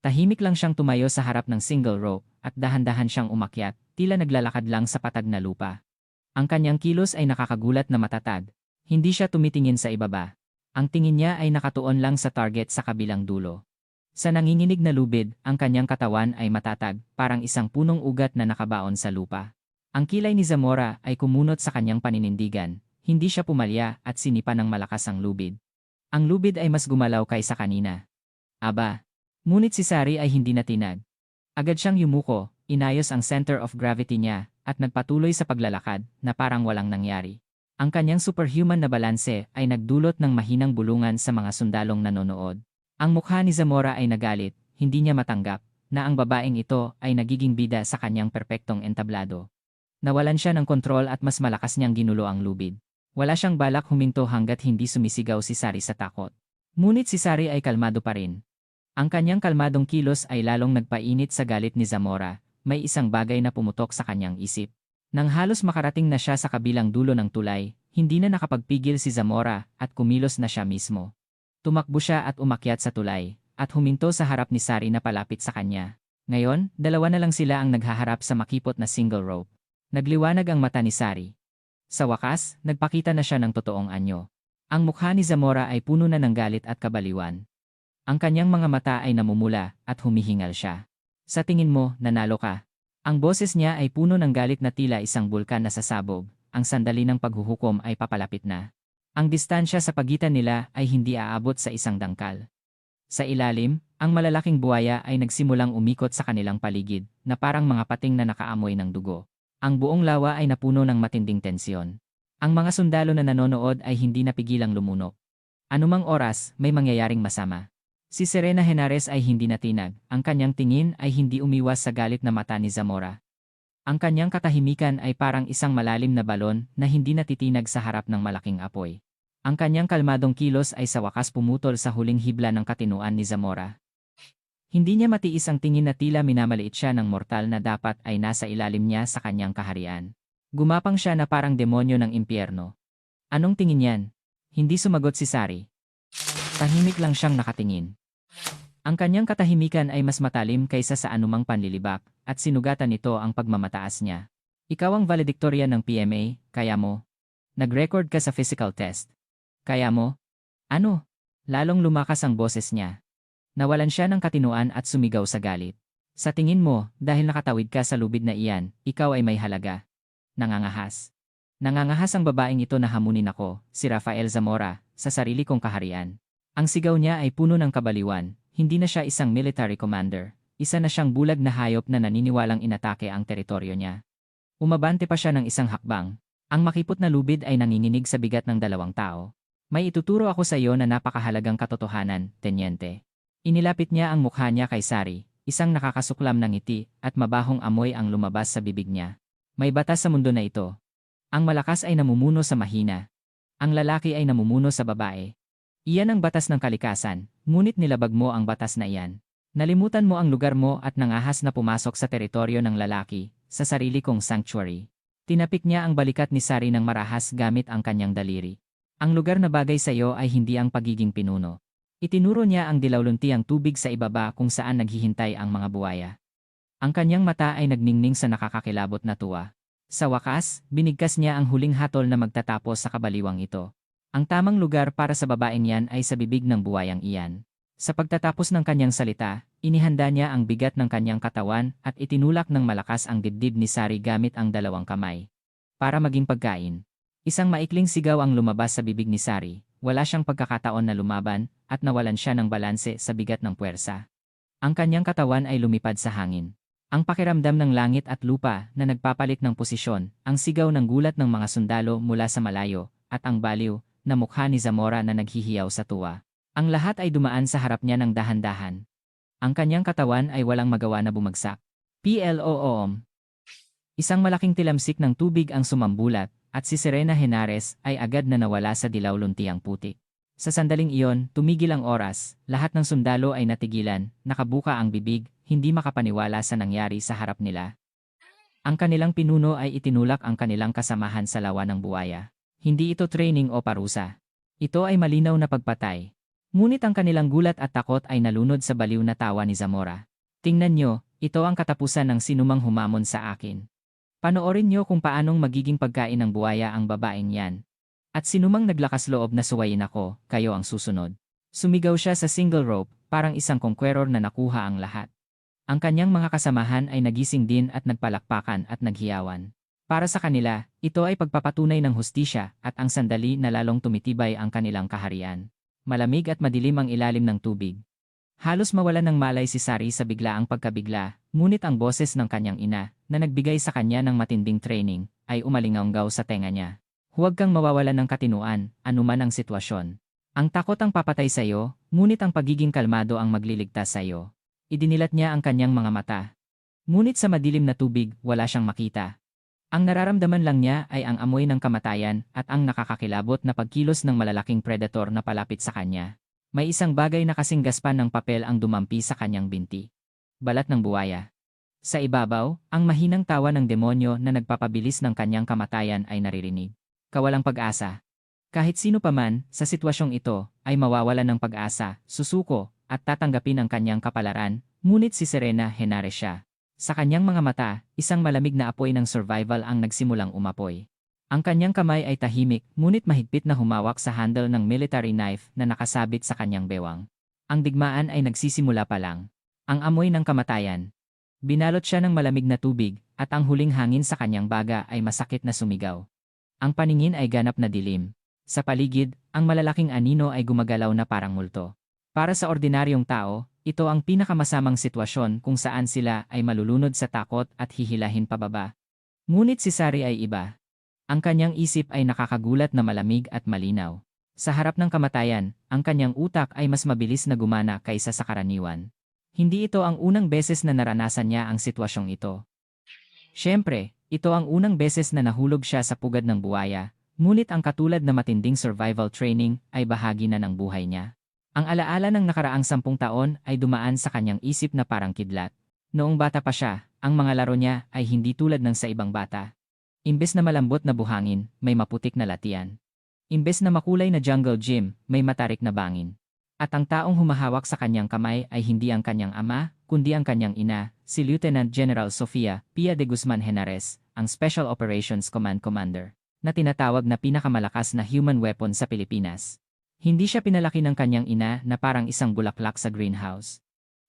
Tahimik lang siyang tumayo sa harap ng single rope at dahan-dahan siyang umakyat, tila naglalakad lang sa patag na lupa. Ang kanyang kilos ay nakakagulat na matatag. Hindi siya tumitingin sa ibaba. Ang tingin niya ay nakatuon lang sa target sa kabilang dulo. Sa nanginginig na lubid, ang kanyang katawan ay matatag, parang isang punong ugat na nakabaon sa lupa. Ang kilay ni Zamora ay kumunot sa kanyang paninindigan. Hindi siya pumalya at sinipa ng malakas ang lubid. Ang lubid ay mas gumalaw kaysa kanina. Aba! Ngunit si Sari ay hindi natinag. Agad siyang yumuko, inayos ang center of gravity niya, at nagpatuloy sa paglalakad na parang walang nangyari. Ang kanyang superhuman na balanse ay nagdulot ng mahinang bulungan sa mga sundalong nanonood. Ang mukha ni Zamora ay nagalit, hindi niya matanggap, na ang babaeng ito ay nagiging bida sa kanyang perpektong entablado. Nawalan siya ng kontrol at mas malakas niyang ginulo ang lubid. Wala siyang balak huminto hanggat hindi sumisigaw si Sari sa takot. Ngunit si Sari ay kalmado pa rin. Ang kanyang kalmadong kilos ay lalong nagpainit sa galit ni Zamora, may isang bagay na pumutok sa kanyang isip. Nang halos makarating na siya sa kabilang dulo ng tulay, hindi na nakapagpigil si Zamora at kumilos na siya mismo. Tumakbo siya at umakyat sa tulay, at huminto sa harap ni Sari na palapit sa kanya. Ngayon, dalawa na lang sila ang naghaharap sa makipot na single rope. Nagliwanag ang mata ni Sari. Sa wakas, nagpakita na siya ng totoong anyo. Ang mukha ni Zamora ay puno na ng galit at kabaliwan. Ang kanyang mga mata ay namumula at humihingal siya. Sa tingin mo, nanalo ka. Ang boses niya ay puno ng galit na tila isang bulkan na sasabog. Ang sandali ng paghuhukom ay papalapit na. Ang distansya sa pagitan nila ay hindi aabot sa isang dangkal. Sa ilalim, ang malalaking buwaya ay nagsimulang umikot sa kanilang paligid na parang mga pating na nakaamoy ng dugo. Ang buong lawa ay napuno ng matinding tensyon. Ang mga sundalo na nanonood ay hindi napigilang lumunok. Anumang oras, may mangyayaring masama. Si Serena Henares ay hindi natinag, ang kanyang tingin ay hindi umiwas sa galit na mata ni Zamora. Ang kanyang katahimikan ay parang isang malalim na balon na hindi natitinag sa harap ng malaking apoy. Ang kanyang kalmadong kilos ay sa wakas pumutol sa huling hibla ng katinuan ni Zamora. Hindi niya matiis ang tingin na tila minamaliit siya ng mortal na dapat ay nasa ilalim niya sa kanyang kaharian. Gumapang siya na parang demonyo ng impyerno. Anong tingin yan? Hindi sumagot si Sari. Tahimik lang siyang nakatingin. Ang kanyang katahimikan ay mas matalim kaysa sa anumang panlilibak, at sinugatan nito ang pagmamataas niya. Ikaw ang valedictorian ng PMA, kaya mo? Nag-record ka sa physical test. Kaya mo? Ano? Lalong lumakas ang boses niya. Nawalan siya ng katinuan at sumigaw sa galit. Sa tingin mo, dahil nakatawid ka sa lubid na iyan, ikaw ay may halaga. Nangangahas. Nangangahas ang babaeng ito na hamunin ako, si Rafael Zamora, sa sarili kong kaharian. Ang sigaw niya ay puno ng kabaliwan, hindi na siya isang military commander, isa na siyang bulag na hayop na naniniwalang inatake ang teritoryo niya. Umabante pa siya ng isang hakbang. Ang makipot na lubid ay nanginginig sa bigat ng dalawang tao. May ituturo ako sa iyo na napakahalagang katotohanan, tenyente. Inilapit niya ang mukha niya kay Sari, isang nakakasuklam ng ngiti, at mabahong amoy ang lumabas sa bibig niya. May batas sa mundo na ito. Ang malakas ay namumuno sa mahina. Ang lalaki ay namumuno sa babae. Iyan ang batas ng kalikasan, ngunit nilabag mo ang batas na iyan. Nalimutan mo ang lugar mo at nangahas na pumasok sa teritoryo ng lalaki, sa sarili kong sanctuary. Tinapik niya ang balikat ni Sari ng marahas gamit ang kanyang daliri. Ang lugar na bagay sa iyo ay hindi ang pagiging pinuno. Itinuro niya ang dilawluntiang tubig sa ibaba kung saan naghihintay ang mga buwaya. Ang kanyang mata ay nagningning sa nakakakilabot na tuwa. Sa wakas, binigkas niya ang huling hatol na magtatapos sa kabaliwang ito. Ang tamang lugar para sa babaeng yan ay sa bibig ng buwayang iyan. Sa pagtatapos ng kanyang salita, inihanda niya ang bigat ng kanyang katawan at itinulak ng malakas ang dibdib ni Sari gamit ang dalawang kamay. Para maging pagkain. Isang maikling sigaw ang lumabas sa bibig ni Sari, wala siyang pagkakataon na lumaban at nawalan siya ng balanse sa bigat ng puwersa. Ang kanyang katawan ay lumipad sa hangin. Ang pakiramdam ng langit at lupa na nagpapalit ng posisyon, ang sigaw ng gulat ng mga sundalo mula sa malayo, at ang baliw na mukha ni Zamora na naghihiyaw sa tuwa. Ang lahat ay dumaan sa harap niya ng dahan-dahan. Ang kanyang katawan ay walang magawa na bumagsak. PLOOM. Isang malaking tilamsik ng tubig ang sumambulat, at si Serena Henares ay agad na nawala sa dilawluntiang putik. Sa sandaling iyon, tumigil ang oras, lahat ng sundalo ay natigilan, nakabuka ang bibig, hindi makapaniwala sa nangyari sa harap nila. Ang kanilang pinuno ay itinulak ang kanilang kasamahan sa lawa ng buwaya. Hindi ito training o parusa. Ito ay malinaw na pagpatay. Ngunit ang kanilang gulat at takot ay nalunod sa baliw na tawa ni Zamora. Tingnan nyo, ito ang katapusan ng sinumang humamon sa akin. Panoorin nyo kung paanong magiging pagkain ng buwaya ang babaeng yan. At sinumang naglakas loob na suwayin ako, kayo ang susunod. Sumigaw siya sa single rope, parang isang conqueror na nakuha ang lahat. Ang kanyang mga kasamahan ay nagising din at nagpalakpakan at naghiyawan. Para sa kanila, ito ay pagpapatunay ng hustisya at ang sandali na lalong tumitibay ang kanilang kaharian. Malamig at madilim ang ilalim ng tubig. Halos mawalan ng malay si Sari sa biglaang pagkabigla, ngunit ang boses ng kanyang ina, na nagbigay sa kanya ng matinding training, ay umalingaunggaw sa tenga niya. Huwag kang mawawalan ng katinuan, anuman ang sitwasyon. Ang takot ang papatay sa iyo, ngunit ang pagiging kalmado ang magliligtas sa iyo. Idinilat niya ang kanyang mga mata. Ngunit sa madilim na tubig, wala siyang makita. Ang nararamdaman lang niya ay ang amoy ng kamatayan at ang nakakakilabot na pagkilos ng malalaking predator na palapit sa kanya. May isang bagay na kasing gaspan ng papel ang dumampi sa kanyang binti. Balat ng buwaya. Sa ibabaw, ang mahinang tawa ng demonyo na nagpapabilis ng kanyang kamatayan ay naririnig. Kawalang pag-asa. Kahit sino pa man, sa sitwasyong ito, ay mawawalan ng pag-asa, susuko, at tatanggapin ang kanyang kapalaran, ngunit si Serena Henares siya. Sa kanyang mga mata, isang malamig na apoy ng survival ang nagsimulang umapoy. Ang kanyang kamay ay tahimik, ngunit mahigpit na humawak sa handle ng military knife na nakasabit sa kanyang bewang. Ang digmaan ay nagsisimula pa lang. Ang amoy ng kamatayan. Binalot siya ng malamig na tubig, at ang huling hangin sa kanyang baga ay masakit na sumigaw. Ang paningin ay ganap na dilim. Sa paligid, ang malalaking anino ay gumagalaw na parang multo. Para sa ordinaryong tao, ito ang pinakamasamang sitwasyon kung saan sila ay malulunod sa takot at hihilahin pababa. Ngunit si Sari ay iba. Ang kanyang isip ay nakakagulat na malamig at malinaw. Sa harap ng kamatayan, ang kanyang utak ay mas mabilis na gumana kaysa sa karaniwan. Hindi ito ang unang beses na naranasan niya ang sitwasyong ito. Siyempre, ito ang unang beses na nahulog siya sa pugad ng buwaya, ngunit ang katulad na matinding survival training ay bahagi na ng buhay niya. Ang alaala ng nakaraang 10 taon ay dumaan sa kanyang isip na parang kidlat. Noong bata pa siya, ang mga laro niya ay hindi tulad ng sa ibang bata. Imbes na malambot na buhangin, may maputik na latian. Imbes na makulay na jungle gym, may matarik na bangin. At ang taong humahawak sa kanyang kamay ay hindi ang kanyang ama, kundi ang kanyang ina, si Lieutenant General Sofia Pia de Guzman Henares, ang Special Operations Command Commander, na tinatawag na pinakamalakas na human weapon sa Pilipinas. Hindi siya pinalaki ng kanyang ina na parang isang bulaklak sa greenhouse.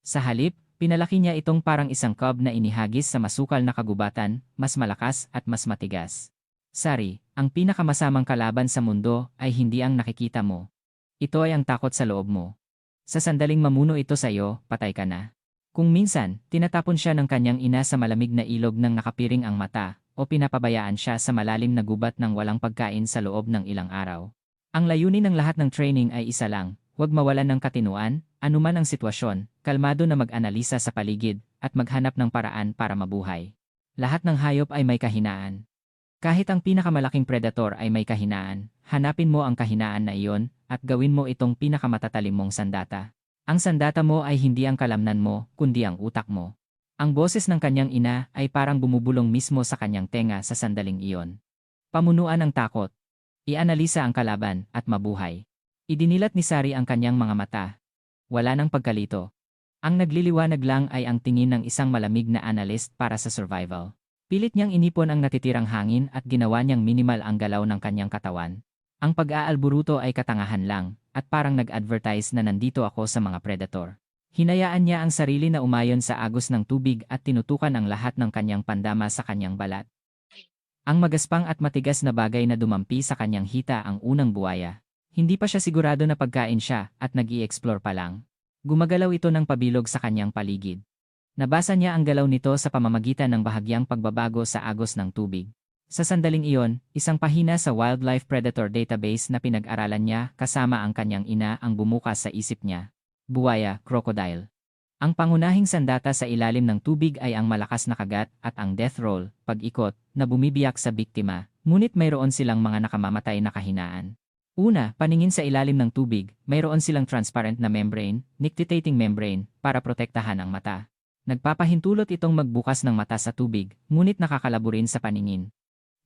Sa halip, pinalaki niya itong parang isang cub na inihagis sa masukal na kagubatan, mas malakas at mas matigas. Sari, ang pinakamasamang kalaban sa mundo ay hindi ang nakikita mo. Ito ay ang takot sa loob mo. Sa sandaling mamuno ito sa iyo, patay ka na. Kung minsan, tinatapon siya ng kanyang ina sa malamig na ilog ng nakapiring ang mata, o pinapabayaan siya sa malalim na gubat ng walang pagkain sa loob ng ilang araw. Ang layunin ng lahat ng training ay isa lang, huwag mawalan ng katinuan, anuman ang sitwasyon, kalmado na mag-analisa sa paligid, at maghanap ng paraan para mabuhay. Lahat ng hayop ay may kahinaan. Kahit ang pinakamalaking predator ay may kahinaan, hanapin mo ang kahinaan na iyon, at gawin mo itong pinakamatatalim mong sandata. Ang sandata mo ay hindi ang kalamnan mo, kundi ang utak mo. Ang boses ng kanyang ina ay parang bumubulong mismo sa kanyang tenga sa sandaling iyon. Pamunuan ng takot. Ianalisa ang kalaban, at mabuhay. Idinilat ni Sari ang kanyang mga mata. Wala nang pagkalito. Ang nagliliwanag lang ay ang tingin ng isang malamig na analyst para sa survival. Pilit niyang inipon ang natitirang hangin at ginawa niyang minimal ang galaw ng kanyang katawan. Ang pag-aalburuto ay katangahan lang, at parang nag-advertise na nandito ako sa mga predator. Hinayaan niya ang sarili na umayon sa agos ng tubig at tinutukan ang lahat ng kanyang pandama sa kanyang balat. Ang magaspang at matigas na bagay na dumampi sa kanyang hita ang unang buwaya. Hindi pa siya sigurado na pagkain siya at nag-i-explore pa lang. Gumagalaw ito ng pabilog sa kanyang paligid. Nabasa niya ang galaw nito sa pamamagitan ng bahagyang pagbabago sa agos ng tubig. Sa sandaling iyon, isang pahina sa Wildlife Predator Database na pinag-aralan niya kasama ang kanyang ina ang bumukas sa isip niya. Buwaya, crocodile. Ang pangunahing sandata sa ilalim ng tubig ay ang malakas na kagat at ang death roll, pag-ikot, na bumibiyak sa biktima, ngunit mayroon silang mga nakamamatay na kahinaan. Una, paningin sa ilalim ng tubig, mayroon silang transparent na membrane, nictitating membrane, para protektahan ang mata. Nagpapahintulot itong magbukas ng mata sa tubig, ngunit nakakalabo rin sa paningin.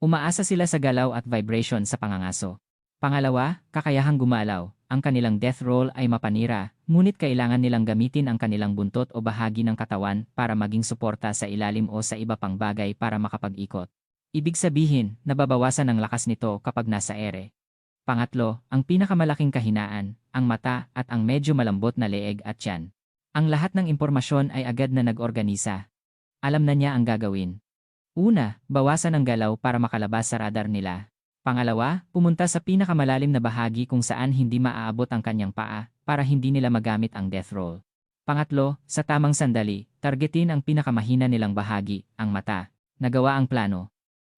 Umaasa sila sa galaw at vibration sa pangangaso. Pangalawa, kakayahang gumalaw. Ang kanilang death roll ay mapanira, ngunit kailangan nilang gamitin ang kanilang buntot o bahagi ng katawan para maging suporta sa ilalim o sa iba pang bagay para makapag-ikot. Ibig sabihin, nababawasan ang lakas nito kapag nasa ere. Pangatlo, ang pinakamalaking kahinaan, ang mata at ang medyo malambot na leeg at tiyan. Ang lahat ng impormasyon ay agad na nag-organisa. Alam na niya ang gagawin. Una, bawasan ang galaw para makalabas sa radar nila. Pangalawa, pumunta sa pinakamalalim na bahagi kung saan hindi maaabot ang kanyang paa para hindi nila magamit ang death roll. Pangatlo, sa tamang sandali, targetin ang pinakamahina nilang bahagi, ang mata. Nagawa ang plano.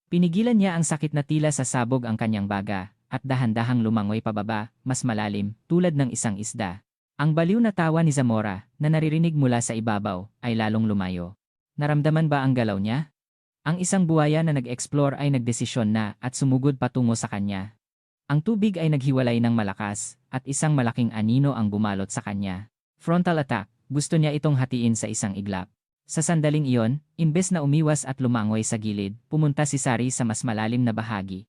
Pinigilan niya ang sakit na tila sa sabog ang kanyang baga at dahan-dahang lumangoy pababa, mas malalim, tulad ng isang isda. Ang baliw na tawa ni Zamora, na naririnig mula sa ibabaw, ay lalong lumayo. Naramdaman ba ang galaw niya? Ang isang buwaya na nag-explore ay nagdesisyon na at sumugod patungo sa kanya. Ang tubig ay naghiwalay ng malakas, at isang malaking anino ang bumalot sa kanya. Frontal attack, gusto niya itong hatiin sa isang iglap. Sa sandaling iyon, imbes na umiwas at lumangoy sa gilid, pumunta si Sari sa mas malalim na bahagi.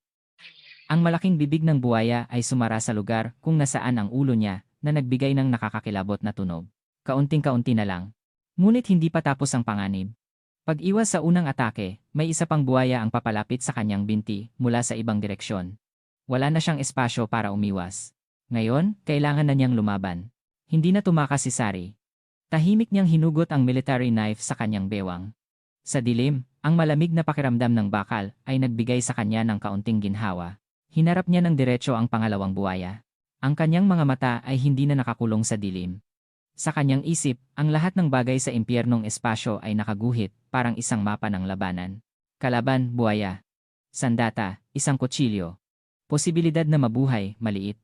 Ang malaking bibig ng buwaya ay sumara sa lugar kung nasaan ang ulo niya, na nagbigay ng nakakakilabot na tunog. Kaunting-kaunti na lang. Ngunit hindi pa tapos ang panganib. Pag-iwas sa unang atake, may isa pang buwaya ang papalapit sa kanyang binti mula sa ibang direksyon. Wala na siyang espasyo para umiwas. Ngayon, kailangan na niyang lumaban. Hindi na tumakas si Sari. Tahimik niyang hinugot ang military knife sa kanyang bewang. Sa dilim, ang malamig na pakiramdam ng bakal ay nagbigay sa kanya ng kaunting ginhawa. Hinarap niya ng diretso ang pangalawang buwaya. Ang kanyang mga mata ay hindi na nakakulong sa dilim. Sa kanyang isip, ang lahat ng bagay sa impyernong espasyo ay nakaguhit, parang isang mapa ng labanan. Kalaban, buwaya. Sandata, isang kutsilyo. Posibilidad na mabuhay, maliit.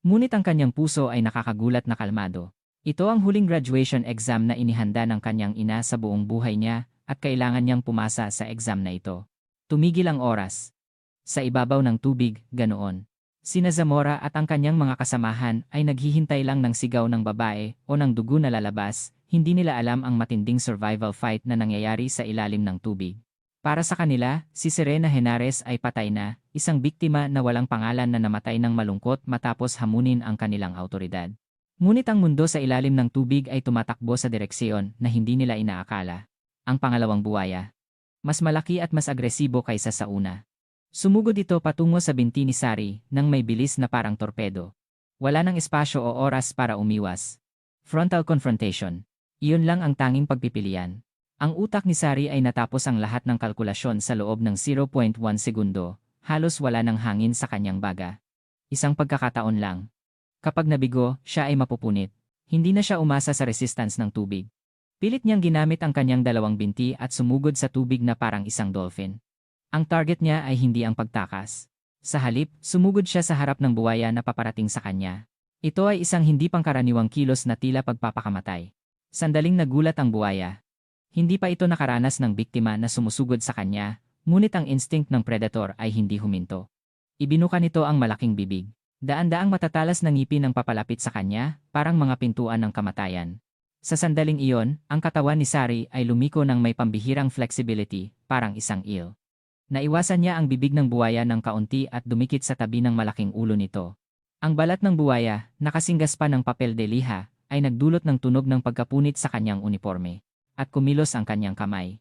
Ngunit ang kanyang puso ay nakakagulat na kalmado. Ito ang huling graduation exam na inihanda ng kanyang ina sa buong buhay niya at kailangan niyang pumasa sa exam na ito. Tumigil ang oras. Sa ibabaw ng tubig, ganoon. Sina Zamora at ang kanyang mga kasamahan ay naghihintay lang ng sigaw ng babae o ng dugo na lalabas, hindi nila alam ang matinding survival fight na nangyayari sa ilalim ng tubig. Para sa kanila, si Serena Henares ay patay na, isang biktima na walang pangalan na namatay ng malungkot matapos hamunin ang kanilang autoridad. Ngunit ang mundo sa ilalim ng tubig ay tumatakbo sa direksyon na hindi nila inaakala. Ang pangalawang buwaya. Mas malaki at mas agresibo kaysa sa una. Sumugod ito patungo sa binti ni Sari nang may bilis na parang torpedo. Wala nang espasyo o oras para umiwas. Frontal confrontation. Iyon lang ang tanging pagpipilian. Ang utak ni Sari ay natapos ang lahat ng kalkulasyon sa loob ng 0.1 segundo, halos wala ng hangin sa kanyang baga. Isang pagkakataon lang. Kapag nabigo, siya ay mapupunit. Hindi na siya umasa sa resistance ng tubig. Pilit niyang ginamit ang kanyang dalawang binti at sumugod sa tubig na parang isang dolphin. Ang target niya ay hindi ang pagtakas. Sa halip, sumugod siya sa harap ng buwaya na paparating sa kanya. Ito ay isang hindi pangkaraniwang kilos na tila pagpapakamatay. Sandaling nagulat ang buwaya. Hindi pa ito nakaranas ng biktima na sumusugod sa kanya, ngunit ang instinct ng predator ay hindi huminto. Ibinuka nito ang malaking bibig. Daan-daang matatalas na ngipin ang papalapit sa kanya, parang mga pintuan ng kamatayan. Sa sandaling iyon, ang katawan ni Sari ay lumiko ng may pambihirang flexibility, parang isang eel. Naiwasan niya ang bibig ng buwaya ng kaunti at dumikit sa tabi ng malaking ulo nito. Ang balat ng buwaya, nakasinggas pa ng papel de liha, ay nagdulot ng tunog ng pagkapunit sa kanyang uniforme. At kumilos ang kanyang kamay.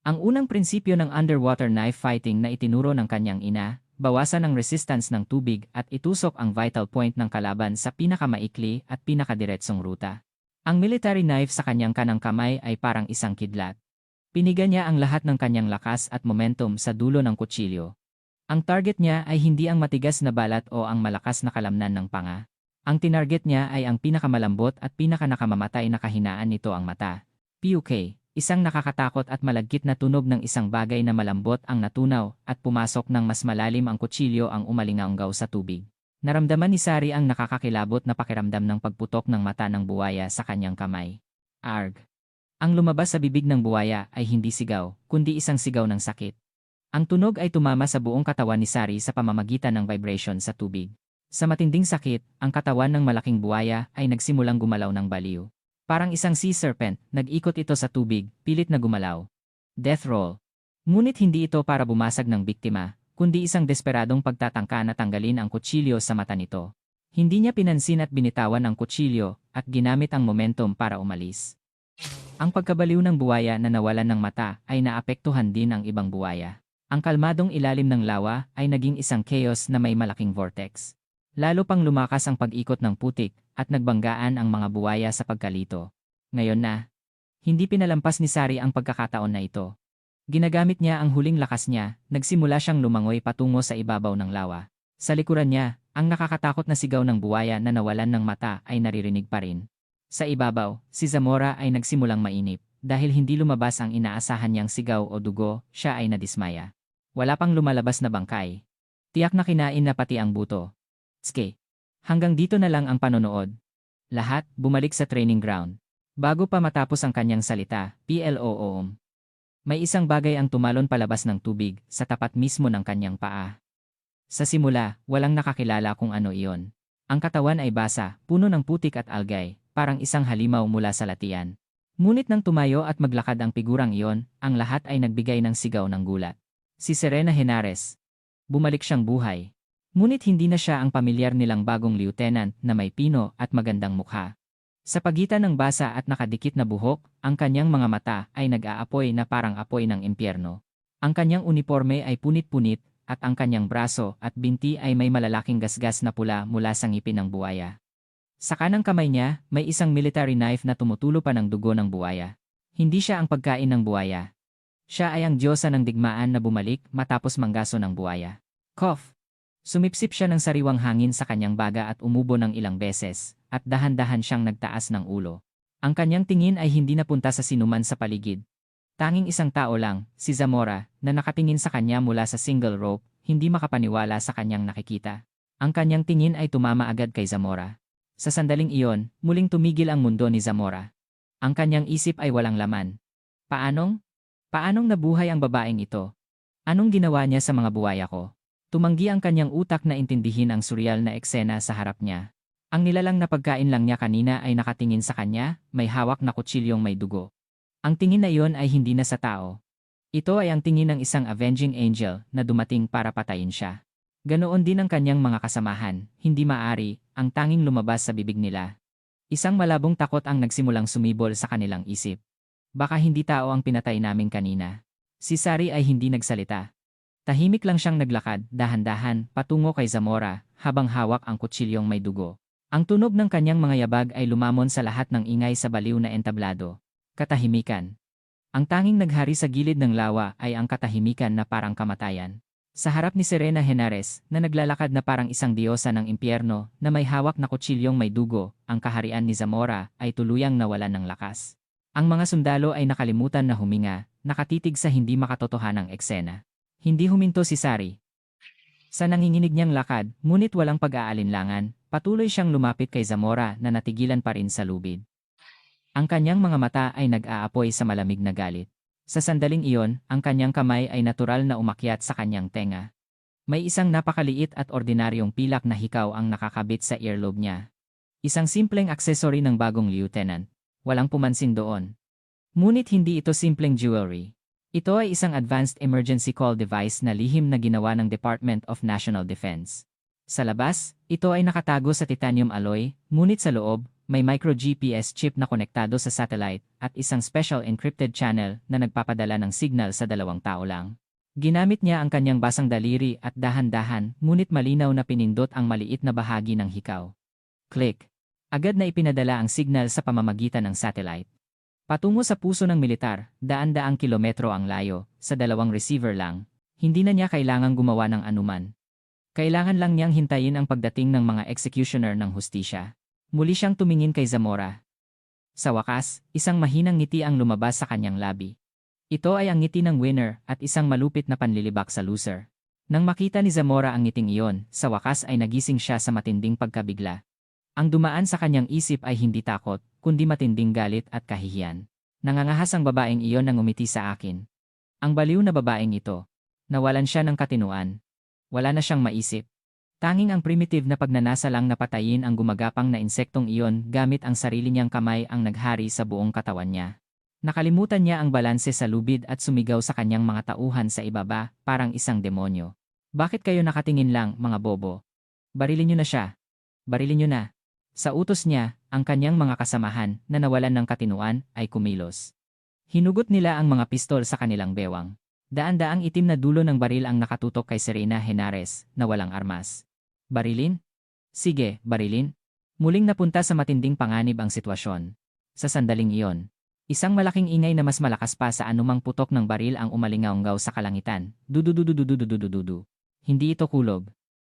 Ang unang prinsipyo ng underwater knife fighting na itinuro ng kanyang ina, bawasan ang resistance ng tubig at itusok ang vital point ng kalaban sa pinakamaikli at pinakadiretsong ruta. Ang military knife sa kanyang kanang kamay ay parang isang kidlat. Piniga niya ang lahat ng kanyang lakas at momentum sa dulo ng kutsilyo. Ang target niya ay hindi ang matigas na balat o ang malakas na kalamnan ng panga. Ang tinarget niya ay ang pinakamalambot at pinakanakamamatay na kahinaan nito, ang mata. PUK, isang nakakatakot at malagkit na tunog ng isang bagay na malambot ang natunaw at pumasok ng mas malalim ang kutsilyo ang umalingaunggaw sa tubig. Naramdaman ni Sari ang nakakakilabot na pakiramdam ng pagputok ng mata ng buwaya sa kanyang kamay. Arg! Ang lumabas sa bibig ng buwaya ay hindi sigaw, kundi isang sigaw ng sakit. Ang tunog ay tumama sa buong katawan ni Sari sa pamamagitan ng vibration sa tubig. Sa matinding sakit, ang katawan ng malaking buwaya ay nagsimulang gumalaw ng baliw. Parang isang sea serpent, nag-ikot ito sa tubig, pilit na gumalaw. Death roll. Ngunit hindi ito para bumasag ng biktima, kundi isang desperadong pagtatangka na tanggalin ang kutsilyo sa mata nito. Hindi niya pinansin at binitawan ang kutsilyo at ginamit ang momentum para umalis. Ang pagkabaliw ng buwaya na nawalan ng mata ay naapektuhan din ang ibang buwaya. Ang kalmadong ilalim ng lawa ay naging isang chaos na may malaking vortex. Lalo pang lumakas ang pag-ikot ng putik at nagbanggaan ang mga buwaya sa pagkalito. Ngayon na, hindi pinalampas ni Sari ang pagkakataon na ito. Ginagamit niya ang huling lakas niya, nagsimula siyang lumangoy patungo sa ibabaw ng lawa. Sa likuran niya, ang nakakatakot na sigaw ng buwaya na nawalan ng mata ay naririnig pa rin. Sa ibabaw, si Zamora ay nagsimulang mainip. Dahil hindi lumabas ang inaasahan niyang sigaw o dugo, siya ay nadismaya. Wala pang lumalabas na bangkay. Tiyak na kinain na pati ang buto. Ske. Hanggang dito na lang ang panonood. Lahat, bumalik sa training ground. Bago pa matapos ang kanyang salita, PLOOM. May isang bagay ang tumalon palabas ng tubig, sa tapat mismo ng kanyang paa. Sa simula, walang nakakilala kung ano iyon. Ang katawan ay basa, puno ng putik at algae, parang isang halimaw mula sa latian. Ngunit nang tumayo at maglakad ang figurang iyon, ang lahat ay nagbigay ng sigaw ng gulat. Si Serena Henares. Bumalik siyang buhay. Ngunit hindi na siya ang pamilyar nilang bagong lieutenant na may pino at magandang mukha. Sa pagitan ng basa at nakadikit na buhok, ang kanyang mga mata ay nag-aapoy na parang apoy ng impyerno. Ang kanyang uniforme ay punit-punit at ang kanyang braso at binti ay may malalaking gasgas na pula mula sa ngipin ng buwaya. Sa kanang kamay niya, may isang military knife na tumutulo pa ng dugo ng buwaya. Hindi siya ang pagkain ng buwaya. Siya ay ang diyosa ng digmaan na bumalik matapos manggaso ng buwaya. Cough! Sumipsip siya ng sariwang hangin sa kanyang baga at umubo ng ilang beses, at dahan-dahan siyang nagtaas ng ulo. Ang kanyang tingin ay hindi napunta sa sinuman sa paligid. Tanging isang tao lang, si Zamora, na nakatingin sa kanya mula sa single rope, hindi makapaniwala sa kanyang nakikita. Ang kanyang tingin ay tumama agad kay Zamora. Sa sandaling iyon, muling tumigil ang mundo ni Zamora. Ang kanyang isip ay walang laman. Paanong? Paanong nabuhay ang babaeng ito? Anong ginawa niya sa mga buwaya ko? Tumanggi ang kanyang utak na intindihin ang suryal na eksena sa harap niya. Ang nilalang na pagkain lang niya kanina ay nakatingin sa kanya, may hawak na kutsilyong may dugo. Ang tingin na iyon ay hindi na sa tao. Ito ay ang tingin ng isang avenging angel na dumating para patayin siya. Ganoon din ang kanyang mga kasamahan, hindi maari, ang tanging lumabas sa bibig nila. Isang malabong takot ang nagsimulang sumibol sa kanilang isip. Baka hindi tao ang pinatay namin kanina. Si Sari ay hindi nagsalita. Tahimik lang siyang naglakad, dahan-dahan, patungo kay Zamora, habang hawak ang kutsilyong may dugo. Ang tunog ng kanyang mga yabag ay lumamon sa lahat ng ingay sa baliw na entablado. Katahimikan. Ang tanging naghari sa gilid ng lawa ay ang katahimikan na parang kamatayan. Sa harap ni Serena Henares, na naglalakad na parang isang diyosa ng impyerno, na may hawak na kutsilyong may dugo, ang kaharian ni Zamora ay tuluyang nawalan ng lakas. Ang mga sundalo ay nakalimutan na huminga, nakatitig sa hindi makatotohanang eksena. Hindi huminto si Sari. Sa nanginginig niyang lakad, ngunit walang pag-aalinlangan, patuloy siyang lumapit kay Zamora na natigilan pa rin sa lubid. Ang kanyang mga mata ay nag-aapoy sa malamig na galit. Sa sandaling iyon, ang kanyang kamay ay natural na umakyat sa kanyang tenga. May isang napakaliit at ordinaryong pilak na hikaw ang nakakabit sa earlobe niya. Isang simpleng aksesory ng bagong lieutenant. Walang pumansin doon. Ngunit hindi ito simpleng jewelry. Ito ay isang advanced emergency call device na lihim na ginawa ng Department of National Defense. Sa labas, ito ay nakatago sa titanium alloy, ngunit sa loob, may micro-GPS chip na konektado sa satellite at isang special encrypted channel na nagpapadala ng signal sa dalawang tao lang. Ginamit niya ang kanyang basang daliri at dahan-dahan, ngunit malinaw na pinindot ang maliit na bahagi ng hikaw. Click. Agad na ipinadala ang signal sa pamamagitan ng satellite. Patungo sa puso ng militar, daan-daang kilometro ang layo, sa dalawang receiver lang. Hindi na niya kailangang gumawa ng anuman. Kailangan lang niyang hintayin ang pagdating ng mga executioner ng hustisya. Muli siyang tumingin kay Zamora. Sa wakas, isang mahinang ngiti ang lumabas sa kanyang labi. Ito ay ang ngiti ng winner at isang malupit na panlilibak sa loser. Nang makita ni Zamora ang ngiting iyon, sa wakas ay nagising siya sa matinding pagkabigla. Ang dumaan sa kanyang isip ay hindi takot, kundi matinding galit at kahihiyan. Nangangahas ang babaeng iyon nang umiti sa akin. Ang baliw na babaeng ito. Nawalan siya ng katinuan. Wala na siyang maisip. Tanging ang primitive na pagnanasa lang na patayin ang gumagapang na insektong iyon gamit ang sarili niyang kamay ang naghari sa buong katawan niya. Nakalimutan niya ang balanse sa lubid at sumigaw sa kanyang mga tauhan sa ibaba, parang isang demonyo. Bakit kayo nakatingin lang, mga bobo? Barilin niyo na siya. Barilin niyo na. Sa utos niya, ang kanyang mga kasamahan na nawalan ng katinuan ay kumilos. Hinugot nila ang mga pistol sa kanilang bewang. Daan-daang itim na dulo ng baril ang nakatutok kay Serena Henares na walang armas. Barilin? Sige, barilin. Muling napunta sa matinding panganib ang sitwasyon. Sa sandaling iyon, isang malaking ingay na mas malakas pa sa anumang putok ng baril ang umalingaw-ngaw sa kalangitan. Dudududududududududu. Hindi ito kulob.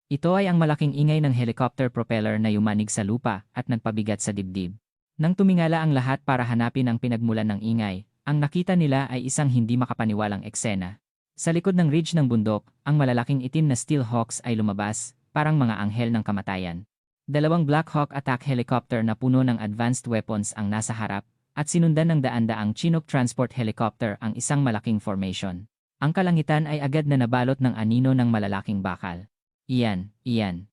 Ito ay ang malaking ingay ng helicopter propeller na yumanig sa lupa at nagpabigat sa dibdib. Nang tumingala ang lahat para hanapin ang pinagmulan ng ingay, ang nakita nila ay isang hindi makapaniwalang eksena. Sa likod ng ridge ng bundok, ang malalaking itim na Steel Hawks ay lumabas, parang mga anghel ng kamatayan. Dalawang Black Hawk attack helicopter na puno ng advanced weapons ang nasa harap, at sinundan ng daan-daang Chinook transport helicopter ang isang malaking formation. Ang kalangitan ay agad na nabalot ng anino ng malalaking bakal. Iyan, iyan.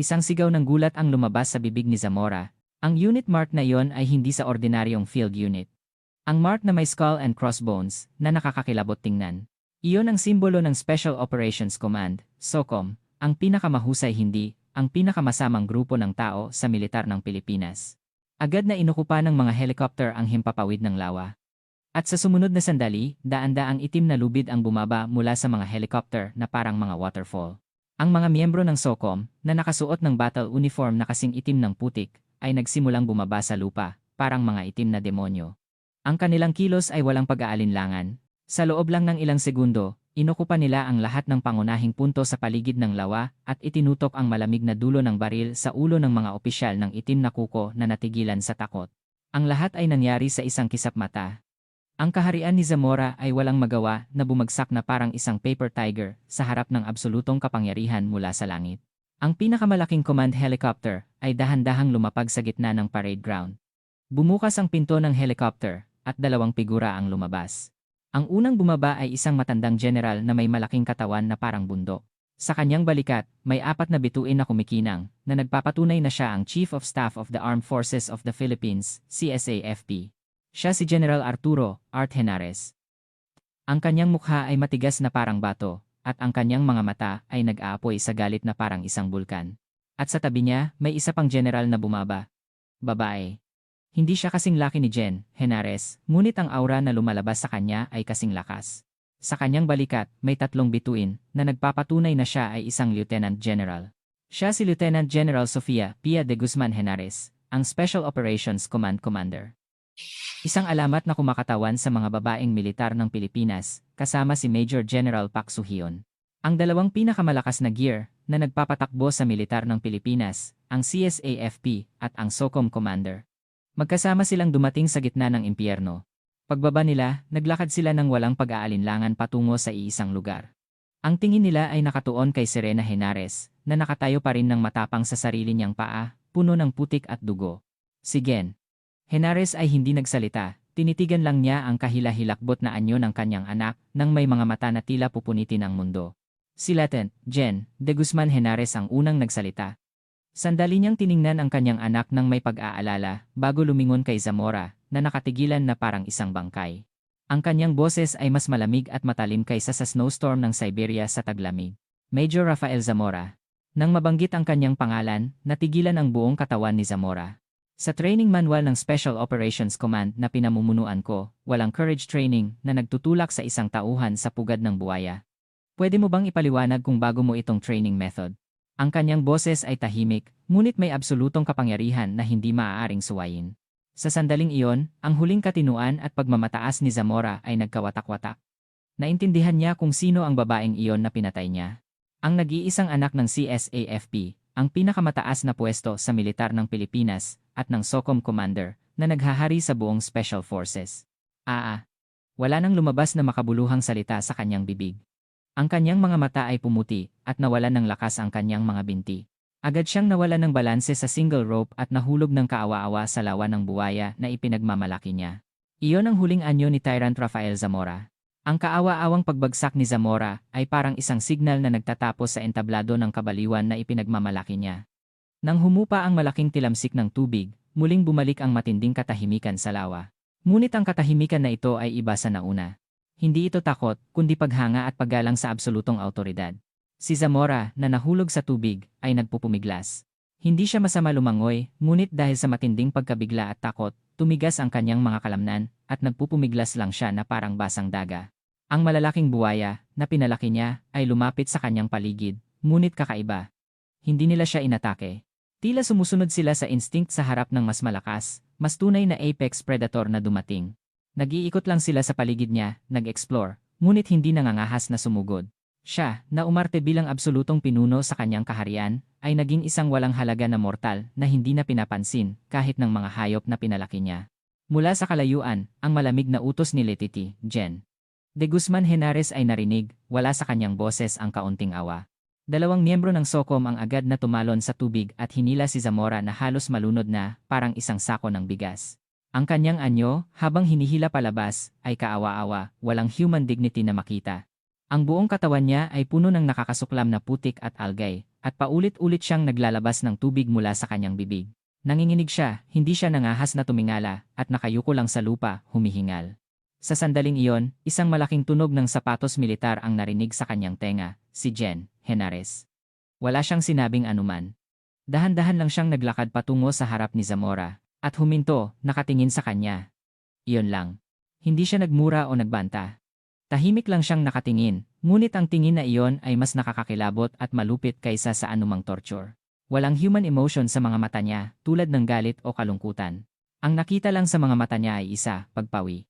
Isang sigaw ng gulat ang lumabas sa bibig ni Zamora. Ang unit mark na iyon ay hindi sa ordinaryong field unit. Ang mark na may skull and crossbones na nakakakilabot tingnan. Iyon ang simbolo ng Special Operations Command, SOCOM, ang pinakamahusay hindi, ang pinakamasamang grupo ng tao sa militar ng Pilipinas. Agad na inukupa ng mga helicopter ang himpapawid ng lawa. At sa sumunod na sandali, daan-daang itim na lubid ang bumaba mula sa mga helicopter na parang mga waterfall. Ang mga miyembro ng SOCOM, na nakasuot ng battle uniform na kasing itim ng putik, ay nagsimulang bumaba sa lupa, parang mga itim na demonyo. Ang kanilang kilos ay walang pag-aalinlangan. Sa loob lang ng ilang segundo, inukupa nila ang lahat ng pangunahing punto sa paligid ng lawa at itinutok ang malamig na dulo ng baril sa ulo ng mga opisyal ng itim na kuko na natigilan sa takot. Ang lahat ay nangyari sa isang kisap mata. Ang kaharian ni Zamora ay walang magawa na bumagsak na parang isang paper tiger sa harap ng absolutong kapangyarihan mula sa langit. Ang pinakamalaking command helicopter ay dahan-dahang lumapag sa gitna ng parade ground. Bumukas ang pinto ng helicopter at dalawang figura ang lumabas. Ang unang bumaba ay isang matandang general na may malaking katawan na parang bundok. Sa kanyang balikat, may apat na bituin na kumikinang na nagpapatunay na siya ang Chief of Staff of the Armed Forces of the Philippines, CSAFP. Siya si General Arturo Art Henares. Ang kanyang mukha ay matigas na parang bato, at ang kanyang mga mata ay nag-aapoy sa galit na parang isang bulkan. At sa tabi niya, may isa pang general na bumaba. Babae. Hindi siya kasing laki ni Jen Henares, ngunit ang aura na lumalabas sa kanya ay kasing lakas. Sa kanyang balikat, may tatlong bituin na nagpapatunay na siya ay isang Lieutenant General. Siya si Lieutenant General Sofia Pia de Guzman Henares, ang Special Operations Command Commander. Isang alamat na kumakatawan sa mga babaeng militar ng Pilipinas, kasama si Major General Pac Suhion. Ang dalawang pinakamalakas na gear na nagpapatakbo sa militar ng Pilipinas, ang CSAFP at ang SOCOM Commander. Magkasama silang dumating sa gitna ng impyerno. Pagbaba nila, naglakad sila ng walang pag-aalinlangan patungo sa iisang lugar. Ang tingin nila ay nakatuon kay Serena Henares, na nakatayo pa rin ng matapang sa sarili niyang paa, puno ng putik at dugo. Si Jen Henares ay hindi nagsalita, tinitigan lang niya ang kahila-hilakbot na anyo ng kanyang anak nang may mga mata na tila pupunitin ang mundo. Si Lieutenant Jen de Guzman Henares ang unang nagsalita. Sandali niyang tiningnan ang kanyang anak nang may pag-aalala bago lumingon kay Zamora, na nakatigilan na parang isang bangkay. Ang kanyang boses ay mas malamig at matalim kaysa sa snowstorm ng Siberia sa taglamig. Major Rafael Zamora. Nang mabanggit ang kanyang pangalan, natigilan ang buong katawan ni Zamora. Sa training manual ng Special Operations Command na pinamumunuan ko, walang courage training na nagtutulak sa isang tauhan sa pugad ng buwaya. Pwede mo bang ipaliwanag kung bago mo itong training method? Ang kanyang boses ay tahimik, ngunit may absolutong kapangyarihan na hindi maaaring suwayin. Sa sandaling iyon, ang huling katinuan at pagmamataas ni Zamora ay nagkawatak-watak. Naintindihan niya kung sino ang babaeng iyon na pinatay niya. Ang nag-iisang anak ng CSAFP, ang pinakamataas na pwesto sa militar ng Pilipinas, at ng SOCOM Commander, na naghahari sa buong Special Forces. Wala nang lumabas na makabuluhang salita sa kanyang bibig. Ang kanyang mga mata ay pumuti, at nawalan ng lakas ang kanyang mga binti. Agad siyang nawalan ng balanse sa single rope at nahulog ng kaawa-awa sa lawa ng buwaya na ipinagmamalaki niya. Iyon ang huling anyo ni Tyrant Rafael Zamora. Ang kaawa-awang pagbagsak ni Zamora ay parang isang signal na nagtatapos sa entablado ng kabaliwan na ipinagmamalaki niya. Nang humupa ang malaking tilamsik ng tubig, muling bumalik ang matinding katahimikan sa lawa. Ngunit ang katahimikan na ito ay iba sa nauna. Hindi ito takot, kundi paghanga at paggalang sa absolutong autoridad. Si Zamora, na nahulog sa tubig, ay nagpupumiglas. Hindi siya masama lumangoy, ngunit dahil sa matinding pagkabigla at takot, tumigas ang kanyang mga kalamnan, at nagpupumiglas lang siya na parang basang daga. Ang malalaking buwaya, na pinalaki niya, ay lumapit sa kanyang paligid, ngunit kakaiba. Hindi nila siya inatake. Tila sumusunod sila sa instinct sa harap ng mas malakas, mas tunay na apex predator na dumating. Nag-iikot lang sila sa paligid niya, nag-explore, ngunit hindi nangangahas na sumugod. Siya, na umarte bilang absolutong pinuno sa kanyang kaharian, ay naging isang walang halaga na mortal na hindi na pinapansin kahit ng mga hayop na pinalaki niya. Mula sa kalayuan, ang malamig na utos ni Letiti, Jen de Guzman Henares ay narinig, wala sa kanyang boses ang kaunting awa. Dalawang miyembro ng SOCOM ang agad na tumalon sa tubig at hinila si Zamora na halos malunod na, parang isang sako ng bigas. Ang kanyang anyo, habang hinihila palabas, ay kaawa-awa, walang human dignity na makita. Ang buong katawan niya ay puno ng nakakasuklam na putik at algae, at paulit-ulit siyang naglalabas ng tubig mula sa kanyang bibig. Nanginginig siya, hindi siya nangahas na tumingala, at nakayuko lang sa lupa, humihingal. Sa sandaling iyon, isang malaking tunog ng sapatos militar ang narinig sa kanyang tenga, si Jen Henares. Wala siyang sinabing anuman. Dahan-dahan lang siyang naglakad patungo sa harap ni Zamora, at huminto, nakatingin sa kanya. Iyon lang. Hindi siya nagmura o nagbanta. Tahimik lang siyang nakatingin, ngunit ang tingin na iyon ay mas nakakakilabot at malupit kaysa sa anumang torture. Walang human emotion sa mga mata niya, tulad ng galit o kalungkutan. Ang nakita lang sa mga mata niya ay isa, pagpawi.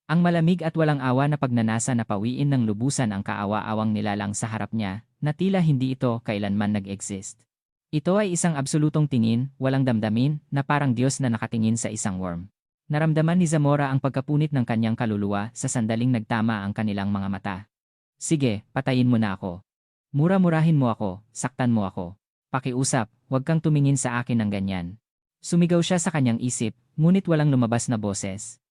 Ang malamig at walang awa na pagnanasa na pawiin ng lubusan ang kaawa-awang nilalang sa harap niya, na tila hindi ito kailanman nag-exist. Ito ay isang absolutong tingin, walang damdamin, na parang Diyos na nakatingin sa isang worm. Naramdaman ni Zamora ang pagkapunit ng kanyang kaluluwa sa sandaling nagtama ang kanilang mga mata. Sige, patayin mo na ako. Mura-murahin mo ako, saktan mo ako. Pakiusap, huwag kang tumingin sa akin ng ganyan. Sumigaw siya sa kanyang isip, ngunit walang lumabas na boses.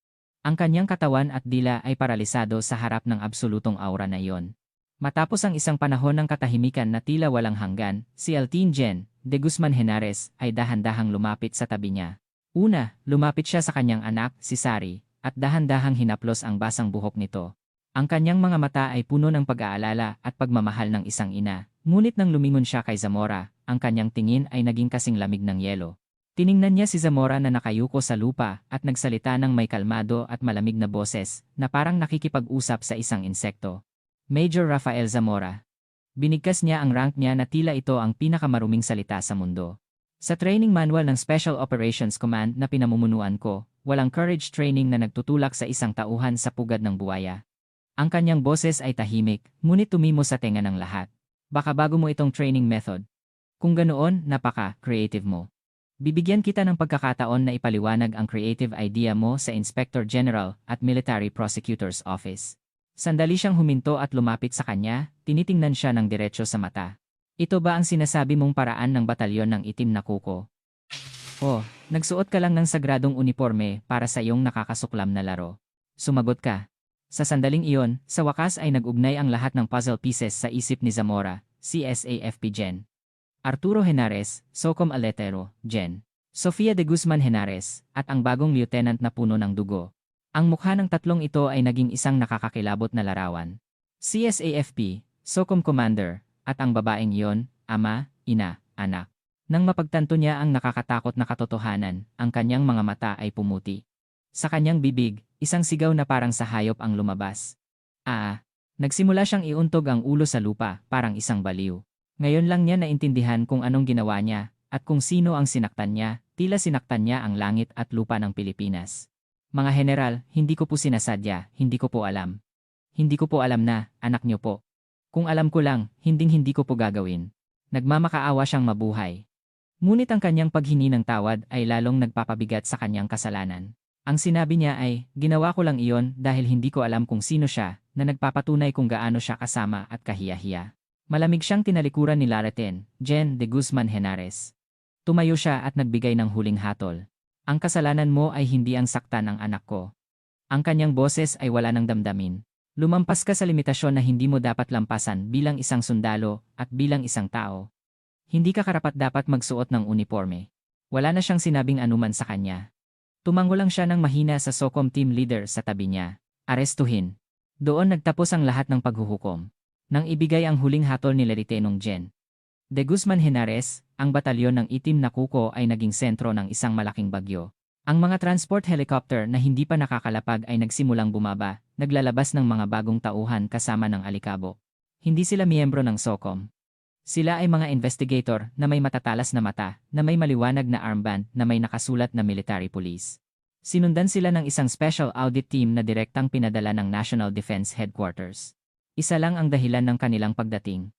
Ang kanyang katawan at dila ay paralisado sa harap ng absolutong aura na iyon. Matapos ang isang panahon ng katahimikan na tila walang hanggan, si Eltin Jen de Guzman Henares ay dahan-dahang lumapit sa tabi niya. Una, lumapit siya sa kanyang anak, si Sari, at dahan-dahang hinaplos ang basang buhok nito. Ang kanyang mga mata ay puno ng pag-aalala at pagmamahal ng isang ina, ngunit nang lumingon siya kay Zamora, ang kanyang tingin ay naging kasing lamig ng yelo. Tiningnan niya si Zamora na nakayuko sa lupa at nagsalita ng may kalmado at malamig na boses na parang nakikipag-usap sa isang insekto. Major Rafael Zamora. Binigkas niya ang rank niya na tila ito ang pinakamaruming salita sa mundo. Sa training manual ng Special Operations Command na pinamumunuan ko, walang courage training na nagtutulak sa isang tauhan sa pugad ng buwaya. Ang kanyang boses ay tahimik, ngunit tumimo sa tenga ng lahat. Baka bago mo itong training method. Kung ganoon, napaka-creative mo. Bibigyan kita ng pagkakataon na ipaliwanag ang creative idea mo sa Inspector General at Military Prosecutor's Office. Sandali siyang huminto at lumapit sa kanya, tinitingnan siya ng diretso sa mata. Ito ba ang sinasabi mong paraan ng batalyon ng itim na kuko? Oh, nagsuot ka lang ng sagradong uniforme para sa iyong nakakasuklam na laro. Sumagot ka. Sa sandaling iyon, sa wakas ay nag-ugnay ang lahat ng puzzle pieces sa isip ni Zamora, CSAFP Gen. Arturo Henares, Socom Aletero, Gen. Sofia de Guzman Henares, at ang bagong lieutenant na puno ng dugo. Ang mukha ng tatlong ito ay naging isang nakakakilabot na larawan. CSAFP, Socom Commander, at ang babaeng iyon, ama, ina, anak. Nang mapagtanto niya ang nakakatakot na katotohanan, ang kanyang mga mata ay pumuti. Sa kanyang bibig, isang sigaw na parang sa hayop ang lumabas. Nagsimula siyang iuntog ang ulo sa lupa, parang isang baliw. Ngayon lang niya naintindihan kung anong ginawa niya, at kung sino ang sinaktan niya, tila sinaktan niya ang langit at lupa ng Pilipinas. Mga general, hindi ko po sinasadya, hindi ko po alam. Hindi ko po alam na, anak niyo po. Kung alam ko lang, hindi ko po gagawin. Nagmamakaawa siyang mabuhay. Ngunit ang kanyang paghingi ng tawad ay lalong nagpapabigat sa kanyang kasalanan. Ang sinabi niya ay, ginawa ko lang iyon dahil hindi ko alam kung sino siya, na nagpapatunay kung gaano siya kasama at kahiya-hiya. Malamig siyang tinalikuran ni Laraten, Jen de Guzman Henares. Tumayo siya at nagbigay ng huling hatol. Ang kasalanan mo ay hindi ang saktan ng anak ko. Ang kanyang boses ay wala ng damdamin. Lumampas ka sa limitasyon na hindi mo dapat lampasan bilang isang sundalo at bilang isang tao. Hindi ka karapat-dapat magsuot ng uniforme. Wala na siyang sinabing anuman sa kanya. Tumango lang siya ng mahina sa Socom team leader sa tabi niya. Arestuhin. Doon nagtapos ang lahat ng paghuhukom. Nang ibigay ang huling hatol ni Laratenong Gen. De Guzman Henares, ang batalyon ng itim na kuko ay naging sentro ng isang malaking bagyo. Ang mga transport helicopter na hindi pa nakakalapag ay nagsimulang bumaba, naglalabas ng mga bagong tauhan kasama ng alikabok. Hindi sila miyembro ng SOCOM. Sila ay mga investigator na may matatalas na mata, na may maliwanag na armband na may nakasulat na military police. Sinundan sila ng isang special audit team na direktang pinadala ng National Defense Headquarters. Isa lang ang dahilan ng kanilang pagdating.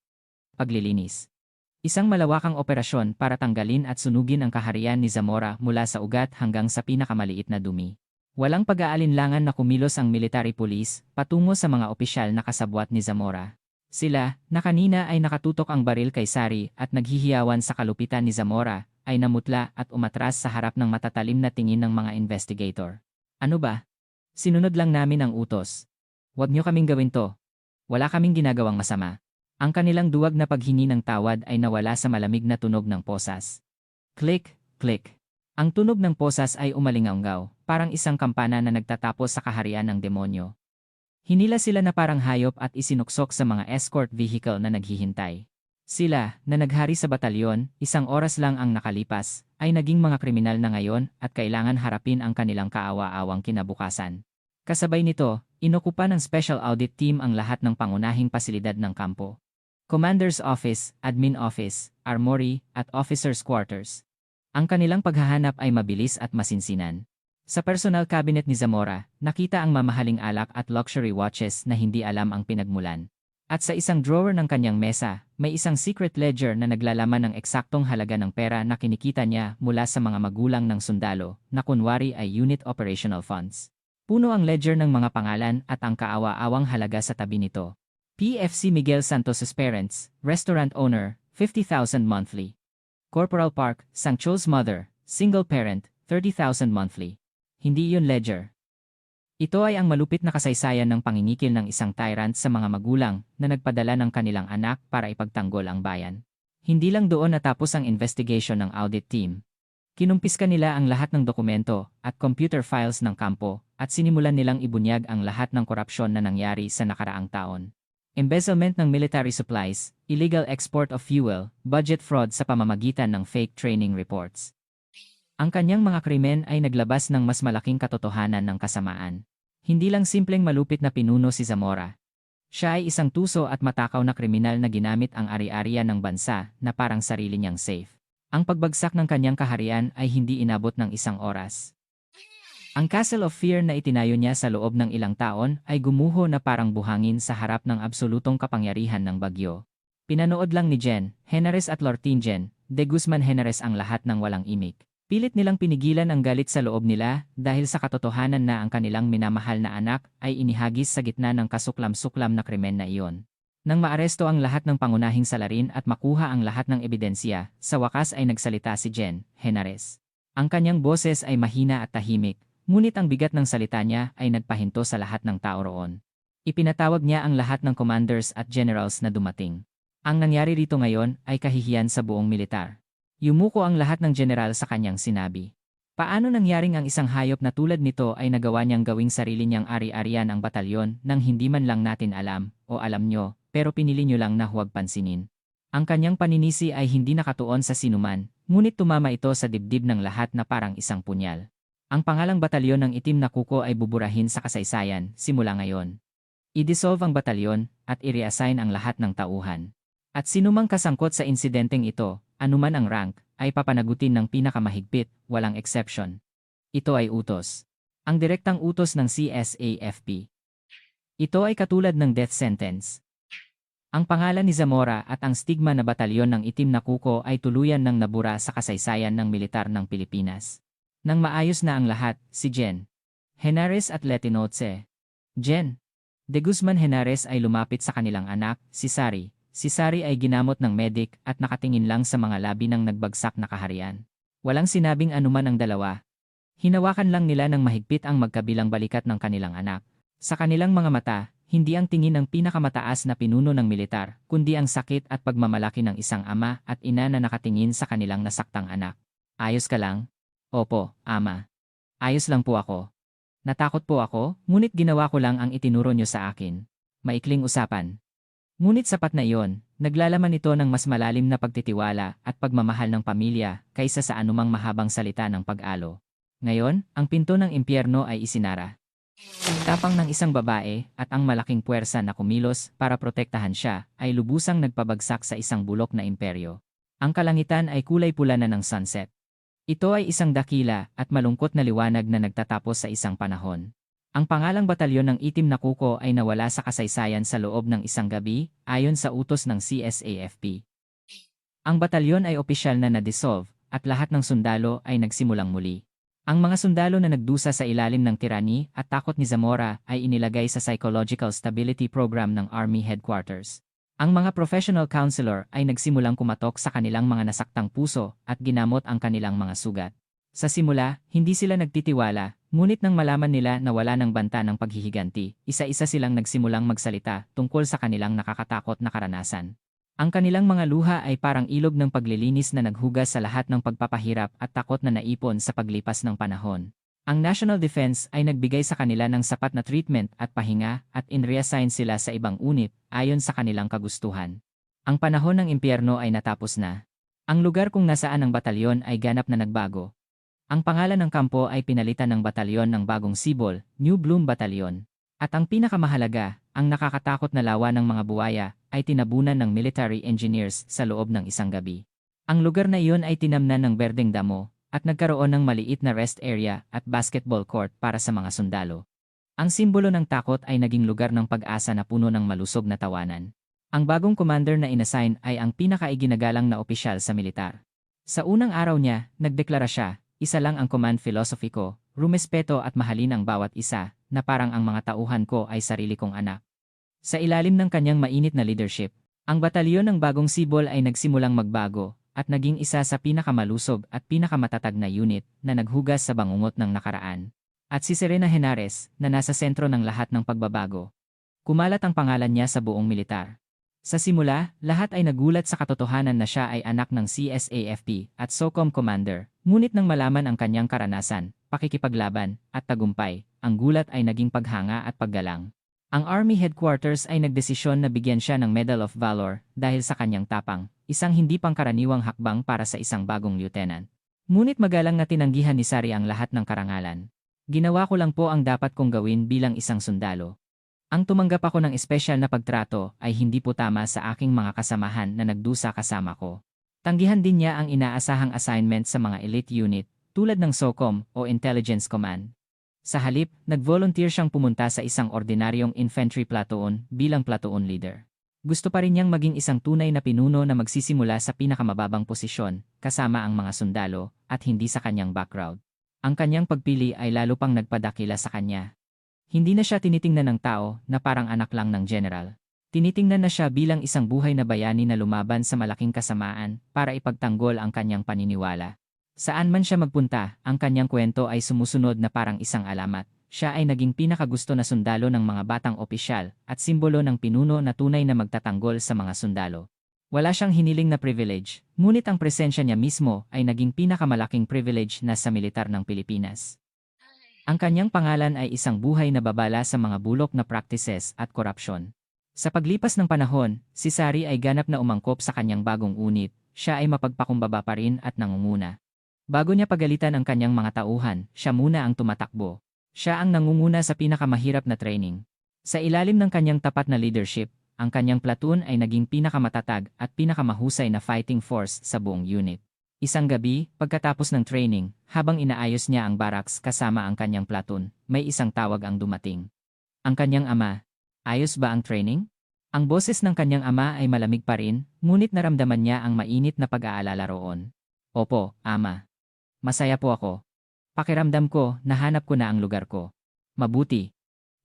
Paglilinis. Isang malawakang operasyon para tanggalin at sunugin ang kaharian ni Zamora mula sa ugat hanggang sa pinakamaliit na dumi. Walang pag-aalinlangan na kumilos ang military police patungo sa mga opisyal na kasabwat ni Zamora. Sila, na kanina ay nakatutok ang baril kay Sari at naghihiyawan sa kalupitan ni Zamora, ay namutla at umatras sa harap ng matatalim na tingin ng mga investigator. Ano ba? Sinunod lang namin ang utos. Huwag niyo kaming gawin to. Wala kaming ginagawang masama. Ang kanilang duwag na paghingi ng tawad ay nawala sa malamig na tunog ng posas. Click, click. Ang tunog ng posas ay umalingaw, parang isang kampana na nagtatapos sa kaharian ng demonyo. Hinila sila na parang hayop at isinuksok sa mga escort vehicle na naghihintay. Sila, na naghari sa batalyon, 1 oras lang ang nakalipas, ay naging mga kriminal na ngayon at kailangan harapin ang kanilang kaawa-awang kinabukasan. Kasabay nito, inokupa ng Special Audit Team ang lahat ng pangunahing pasilidad ng kampo. Commander's Office, Admin Office, Armory, at Officer's Quarters. Ang kanilang paghahanap ay mabilis at masinsinan. Sa personal cabinet ni Zamora, nakita ang mamahaling alak at luxury watches na hindi alam ang pinagmulan. At sa isang drawer ng kanyang mesa, may isang secret ledger na naglalaman ng eksaktong halaga ng pera na kinikita niya mula sa mga magulang ng sundalo, na kunwari ay unit operational funds. Puno ang ledger ng mga pangalan at ang kaawa-awang halaga sa tabi nito. PFC Miguel Santos's parents, restaurant owner, 50,000 monthly. Corporal Park, St. Charles mother, single parent, 30,000 monthly. Hindi iyon ledger. Ito ay ang malupit na kasaysayan ng pangingikil ng isang tyrant sa mga magulang na nagpadala ng kanilang anak para ipagtanggol ang bayan. Hindi lang doon natapos ang investigation ng audit team. Kinumpiska nila ang lahat ng dokumento at computer files ng kampo at sinimulan nilang ibunyag ang lahat ng korupsyon na nangyari sa nakaraang taon. Embezzlement ng military supplies, illegal export of fuel, budget fraud sa pamamagitan ng fake training reports. Ang kanyang mga krimen ay naglabas ng mas malaking katotohanan ng kasamaan. Hindi lang simpleng malupit na pinuno si Zamora. Siya ay isang tuso at matakaw na kriminal na ginamit ang ari-arian ng bansa na parang sarili niyang safe. Ang pagbagsak ng kanyang kaharian ay hindi inabot ng isang oras. Ang Castle of Fear na itinayo niya sa loob ng ilang taon ay gumuho na parang buhangin sa harap ng absolutong kapangyarihan ng bagyo. Pinanood lang ni Jen, Henares at Lortingen, de Guzman Henares ang lahat ng walang imik. Pilit nilang pinigilan ang galit sa loob nila dahil sa katotohanan na ang kanilang minamahal na anak ay inihagis sa gitna ng kasuklam-suklam na krimen na iyon. Nang maaresto ang lahat ng pangunahing salarin at makuha ang lahat ng ebidensya, sa wakas ay nagsalita si Jen, Henares. Ang kanyang boses ay mahina at tahimik. Ngunit ang bigat ng salita niya ay nagpahinto sa lahat ng tao roon. Ipinatawag niya ang lahat ng commanders at generals na dumating. Ang nangyari rito ngayon ay kahihiyan sa buong militar. Yumuko ang lahat ng general sa kanyang sinabi. Paano nangyaring ang isang hayop na tulad nito ay nagawa niyang gawing sarili niyang ari-arian ang batalyon nang hindi man lang natin alam, o alam nyo, pero pinili nyo lang na huwag pansinin. Ang kanyang paninisi ay hindi nakatuon sa sinuman, ngunit tumama ito sa dibdib ng lahat na parang isang punyal. Ang pangalang batalyon ng itim na kuko ay buburahin sa kasaysayan simula ngayon. I-dissolve ang batalyon at i-reassign ang lahat ng tauhan. At sinumang kasangkot sa insidenteng ito, anuman ang rank, ay papanagutin ng pinakamahigpit, walang exception. Ito ay utos. Ang direktang utos ng CSAFP. Ito ay katulad ng death sentence. Ang pangalan ni Zamora at ang stigma na batalyon ng itim na kuko ay tuluyan ng nabura sa kasaysayan ng militar ng Pilipinas. Nang maayos na ang lahat, si Jen, Henares at Letinotse. Jen, de Guzman Henares ay lumapit sa kanilang anak, si Sari. Si Sari ay ginamot ng medic at nakatingin lang sa mga labi ng nagbagsak na kaharian. Walang sinabing anuman ang dalawa. Hinawakan lang nila ng mahigpit ang magkabilang balikat ng kanilang anak. Sa kanilang mga mata, hindi ang tingin ng pinakamataas na pinuno ng militar, kundi ang sakit at pagmamalaki ng isang ama at ina na nakatingin sa kanilang nasaktang anak. Ayos ka lang? Opo, ama. Ayos lang po ako. Natakot po ako, ngunit ginawa ko lang ang itinuro niyo sa akin. Maikling usapan. Ngunit sapat na iyon, naglalaman ito ng mas malalim na pagtitiwala at pagmamahal ng pamilya kaysa sa anumang mahabang salita ng pag-alo. Ngayon, ang pinto ng impyerno ay isinara. Tapang ng isang babae at ang malaking puwersa na kumilos para protektahan siya ay lubusang nagpabagsak sa isang bulok na imperyo. Ang kalangitan ay kulay pula na ng sunset. Ito ay isang dakila at malungkot na liwanag na nagtatapos sa isang panahon. Ang pangalang batalyon ng itim na kuko ay nawala sa kasaysayan sa loob ng isang gabi, ayon sa utos ng CSAFP. Ang batalyon ay opisyal na na-dissolve, at lahat ng sundalo ay nagsimulang muli. Ang mga sundalo na nagdusa sa ilalim ng tirani at takot ni Zamora ay inilagay sa Psychological Stability Program ng Army Headquarters. Ang mga professional counselor ay nagsimulang kumatok sa kanilang mga nasaktang puso at ginamot ang kanilang mga sugat. Sa simula, hindi sila nagtitiwala, ngunit nang malaman nila na wala ng banta ng paghihiganti, isa-isa silang nagsimulang magsalita tungkol sa kanilang nakakatakot na karanasan. Ang kanilang mga luha ay parang ilog ng paglilinis na naghugas sa lahat ng pagpapahirap at takot na naipon sa paglipas ng panahon. Ang National Defense ay nagbigay sa kanila ng sapat na treatment at pahinga at in-reassign sila sa ibang unit ayon sa kanilang kagustuhan. Ang panahon ng impyerno ay natapos na. Ang lugar kung nasaan ang batalyon ay ganap na nagbago. Ang pangalan ng kampo ay pinalitan ng batalyon ng bagong sibol, New Bloom Battalion. At ang pinakamahalaga, ang nakakatakot na lawa ng mga buwaya ay tinabunan ng military engineers sa loob ng isang gabi. Ang lugar na iyon ay tinamnan ng berdeng damo at nagkaroon ng maliit na rest area at basketball court para sa mga sundalo. Ang simbolo ng takot ay naging lugar ng pag-asa na puno ng malusog na tawanan. Ang bagong commander na inassign ay ang pinakaiginagalang na opisyal sa militar. Sa unang araw niya, nagdeklara siya, isa lang ang command philosophy ko, rumespeto at mahalin ang bawat isa, na parang ang mga tauhan ko ay sarili kong anak. Sa ilalim ng kanyang mainit na leadership, ang batalyon ng Bagong Sibol ay nagsimulang magbago at naging isa sa pinakamalusog at pinakamatatag na unit na naghugas sa bangungot ng nakaraan. At si Serena Henares, na nasa sentro ng lahat ng pagbabago. Kumalat ang pangalan niya sa buong militar. Sa simula, lahat ay nagulat sa katotohanan na siya ay anak ng CSAFP at SOCOM commander, ngunit nang malaman ang kanyang karanasan, pakikipaglaban, at tagumpay, ang gulat ay naging paghanga at paggalang. Ang Army Headquarters ay nagdesisyon na bigyan siya ng Medal of Valor dahil sa kanyang tapang, isang hindi pangkaraniwang hakbang para sa isang bagong lieutenant. Ngunit magalang na tinanggihan ni Sari ang lahat ng karangalan. Ginawa ko lang po ang dapat kong gawin bilang isang sundalo. Ang tumanggap ako ng espesyal na pagtrato ay hindi po tama sa aking mga kasamahan na nagdusa kasama ko. Tanggihan din niya ang inaasahang assignment sa mga elite unit tulad ng SOCOM o Intelligence Command. Sa halip, nag-volunteer siyang pumunta sa isang ordinaryong infantry platoon bilang platoon leader. Gusto pa rin niyang maging isang tunay na pinuno na magsisimula sa pinakamababang posisyon kasama ang mga sundalo at hindi sa kanyang background. Ang kanyang pagpili ay lalo pang nagpadakila sa kanya. Hindi na siya tinitingnan ng tao na parang anak lang ng general. Tinitingnan na siya bilang isang buhay na bayani na lumaban sa malaking kasamaan para ipagtanggol ang kanyang paniniwala. Saan man siya magpunta, ang kanyang kwento ay sumusunod na parang isang alamat. Siya ay naging pinakagusto na sundalo ng mga batang opisyal at simbolo ng pinuno na tunay na magtatanggol sa mga sundalo. Wala siyang hiniling na privilege, ngunit ang presensya niya mismo ay naging pinakamalaking privilege na sa militar ng Pilipinas. Ang kanyang pangalan ay isang buhay na babala sa mga bulok na practices at korupsyon. Sa paglipas ng panahon, si Sari ay ganap na umangkop sa kanyang bagong unit, siya ay mapagpakumbaba pa rin at nangunguna. Bago niya pagalitan ang kanyang mga tauhan, siya muna ang tumatakbo. Siya ang nangunguna sa pinakamahirap na training. Sa ilalim ng kanyang tapat na leadership, ang kanyang platoon ay naging pinakamatatag at pinakamahusay na fighting force sa buong unit. Isang gabi, pagkatapos ng training, habang inaayos niya ang barracks kasama ang kanyang platoon, may isang tawag ang dumating. Ang kanyang ama, ayos ba ang training? Ang boses ng kanyang ama ay malamig pa rin, ngunit naramdaman niya ang mainit na pag-aalala roon. Opo, ama. Masaya po ako. Pakiramdam ko, nahanap ko na ang lugar ko. Mabuti.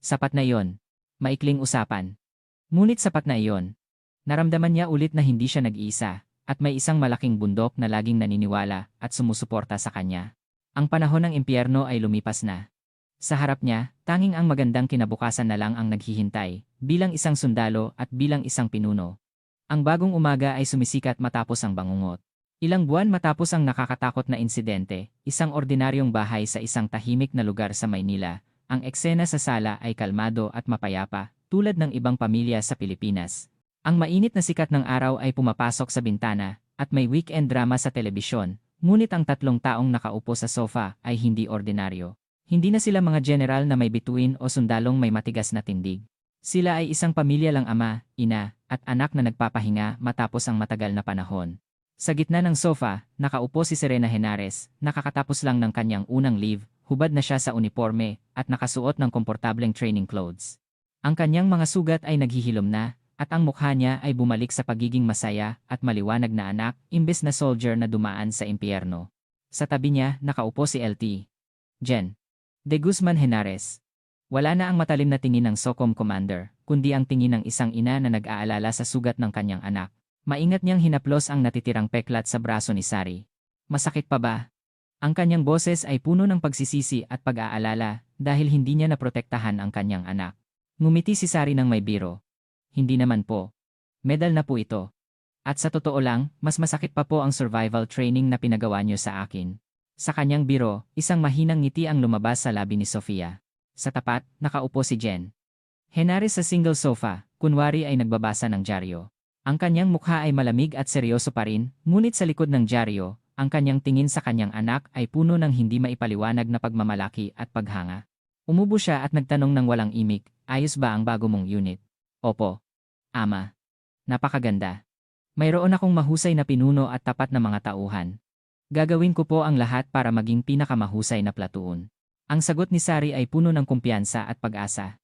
Sapat na iyon. Maikling usapan. Ngunit sapat na iyon. Naramdaman niya ulit na hindi siya nag-iisa. At may isang malaking bundok na laging naniniwala at sumusuporta sa kanya. Ang panahon ng impyerno ay lumipas na. Sa harap niya, tanging ang magandang kinabukasan na lang ang naghihintay, bilang isang sundalo at bilang isang pinuno. Ang bagong umaga ay sumisikat matapos ang bangungot. Ilang buwan matapos ang nakakatakot na insidente, isang ordinaryong bahay sa isang tahimik na lugar sa Maynila, ang eksena sa sala ay kalmado at mapayapa, tulad ng ibang pamilya sa Pilipinas. Ang mainit na sikat ng araw ay pumapasok sa bintana, at may weekend drama sa telebisyon, ngunit ang tatlong taong nakaupo sa sofa ay hindi ordinaryo. Hindi na sila mga general na may bituin o sundalong may matigas na tindig. Sila ay isang pamilya lang ama, ina, at anak na nagpapahinga matapos ang matagal na panahon. Sa gitna ng sofa, nakaupo si Serena Henares, nakakatapos lang ng kanyang unang leave, hubad na siya sa uniforme, at nakasuot ng komportableng training clothes. Ang kanyang mga sugat ay naghihilom na, at ang mukha niya ay bumalik sa pagiging masaya at maliwanag na anak, imbes na soldier na dumaan sa impyerno. Sa tabi niya, nakaupo si LT. Jen. De Guzman Henares. Wala na ang matalim na tingin ng SOCOM commander, kundi ang tingin ng isang ina na nag-aalala sa sugat ng kanyang anak. Maingat niyang hinaplos ang natitirang peklat sa braso ni Sari. Masakit pa ba? Ang kanyang boses ay puno ng pagsisisi at pag-aalala dahil hindi niya naprotektahan ang kanyang anak. Ngumiti si Sari ng may biro. Hindi naman po. Medal na po ito. At sa totoo lang, mas masakit pa po ang survival training na pinagawa niyo sa akin. Sa kanyang biro, isang mahinang ngiti ang lumabas sa labi ni Sofia. Sa tapat, nakaupo si Jen. Henares sa single sofa, kunwari ay nagbabasa ng dyaryo. Ang kanyang mukha ay malamig at seryoso pa rin, ngunit sa likod ng dyaryo, ang kanyang tingin sa kanyang anak ay puno ng hindi maipaliwanag na pagmamalaki at paghanga. Umubo siya at nagtanong ng walang imik, ayos ba ang bago mong unit? Opo. Ama. Napakaganda. Mayroon akong mahusay na pinuno at tapat na mga tauhan. Gagawin ko po ang lahat para maging pinakamahusay na platoon. Ang sagot ni Sari ay puno ng kumpiyansa at pag-asa.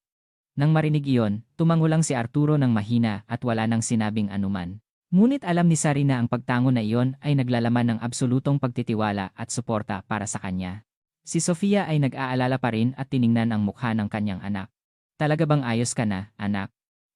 Nang marinig iyon, tumango lang si Arturo ng mahina at wala nang sinabing anuman. Ngunit alam ni Sari na ang pagtango na iyon ay naglalaman ng absolutong pagtitiwala at suporta para sa kanya. Si Sofia ay nag-aalala pa rin at tiningnan ang mukha ng kanyang anak. Talaga bang ayos ka na, anak?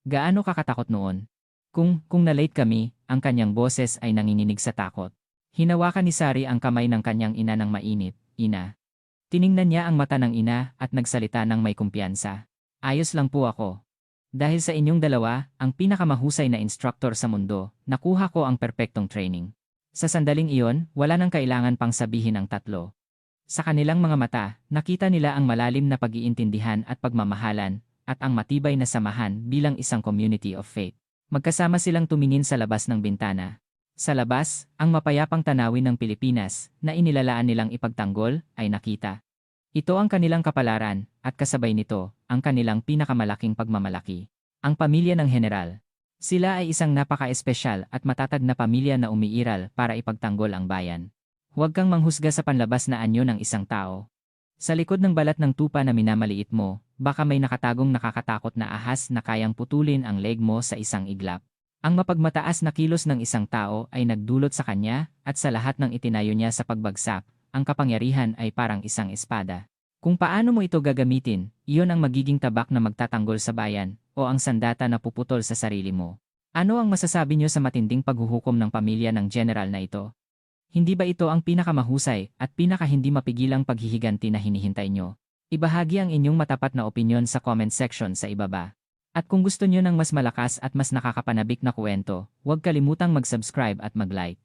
Gaano ka katakot noon? Kung na-late kami, ang kanyang boses ay nanginginig sa takot. Hinawakan ni Sari ang kamay ng kanyang ina ng mainit. Ina. Tiningnan niya ang mata ng ina at nagsalita ng may kumpiyansa. Ayos lang po ako. Dahil sa inyong dalawa, ang pinakamahusay na instructor sa mundo, nakuha ko ang perpektong training. Sa sandaling iyon, wala nang kailangan pang sabihin ang tatlo. Sa kanilang mga mata, nakita nila ang malalim na pag-iintindihan at pagmamahalan, at ang matibay na samahan bilang isang community of faith. Magkasama silang tumingin sa labas ng bintana. Sa labas, ang mapayapang tanawin ng Pilipinas, na inilalaan nilang ipagtanggol, ay nakita. Ito ang kanilang kapalaran, at kasabay nito, ang kanilang pinakamalaking pagmamalaki. Ang pamilya ng General. Sila ay isang napaka-espesyal at matatag na pamilya na umiiral para ipagtanggol ang bayan. Huwag kang manghusga sa panlabas na anyo ng isang tao. Sa likod ng balat ng tupa na minamaliit mo, baka may nakatagong nakakatakot na ahas na kayang putulin ang leg mo sa isang iglap. Ang mapagmataas na kilos ng isang tao ay nagdulot sa kanya, at sa lahat ng itinayo niya sa pagbagsak, ang kapangyarihan ay parang isang espada. Kung paano mo ito gagamitin, iyon ang magiging tabak na magtatanggol sa bayan, o ang sandata na puputol sa sarili mo. Ano ang masasabi niyo sa matinding paghuhukom ng pamilya ng general na ito? Hindi ba ito ang pinakamahusay at pinaka-hindi mapigilang paghihiganti na hinihintay niyo? Ibahagi ang inyong matapat na opinyon sa comment section sa ibaba. At kung gusto niyo ng mas malakas at mas nakakapanabik na kwento, huwag kalimutang mag-subscribe at mag-like.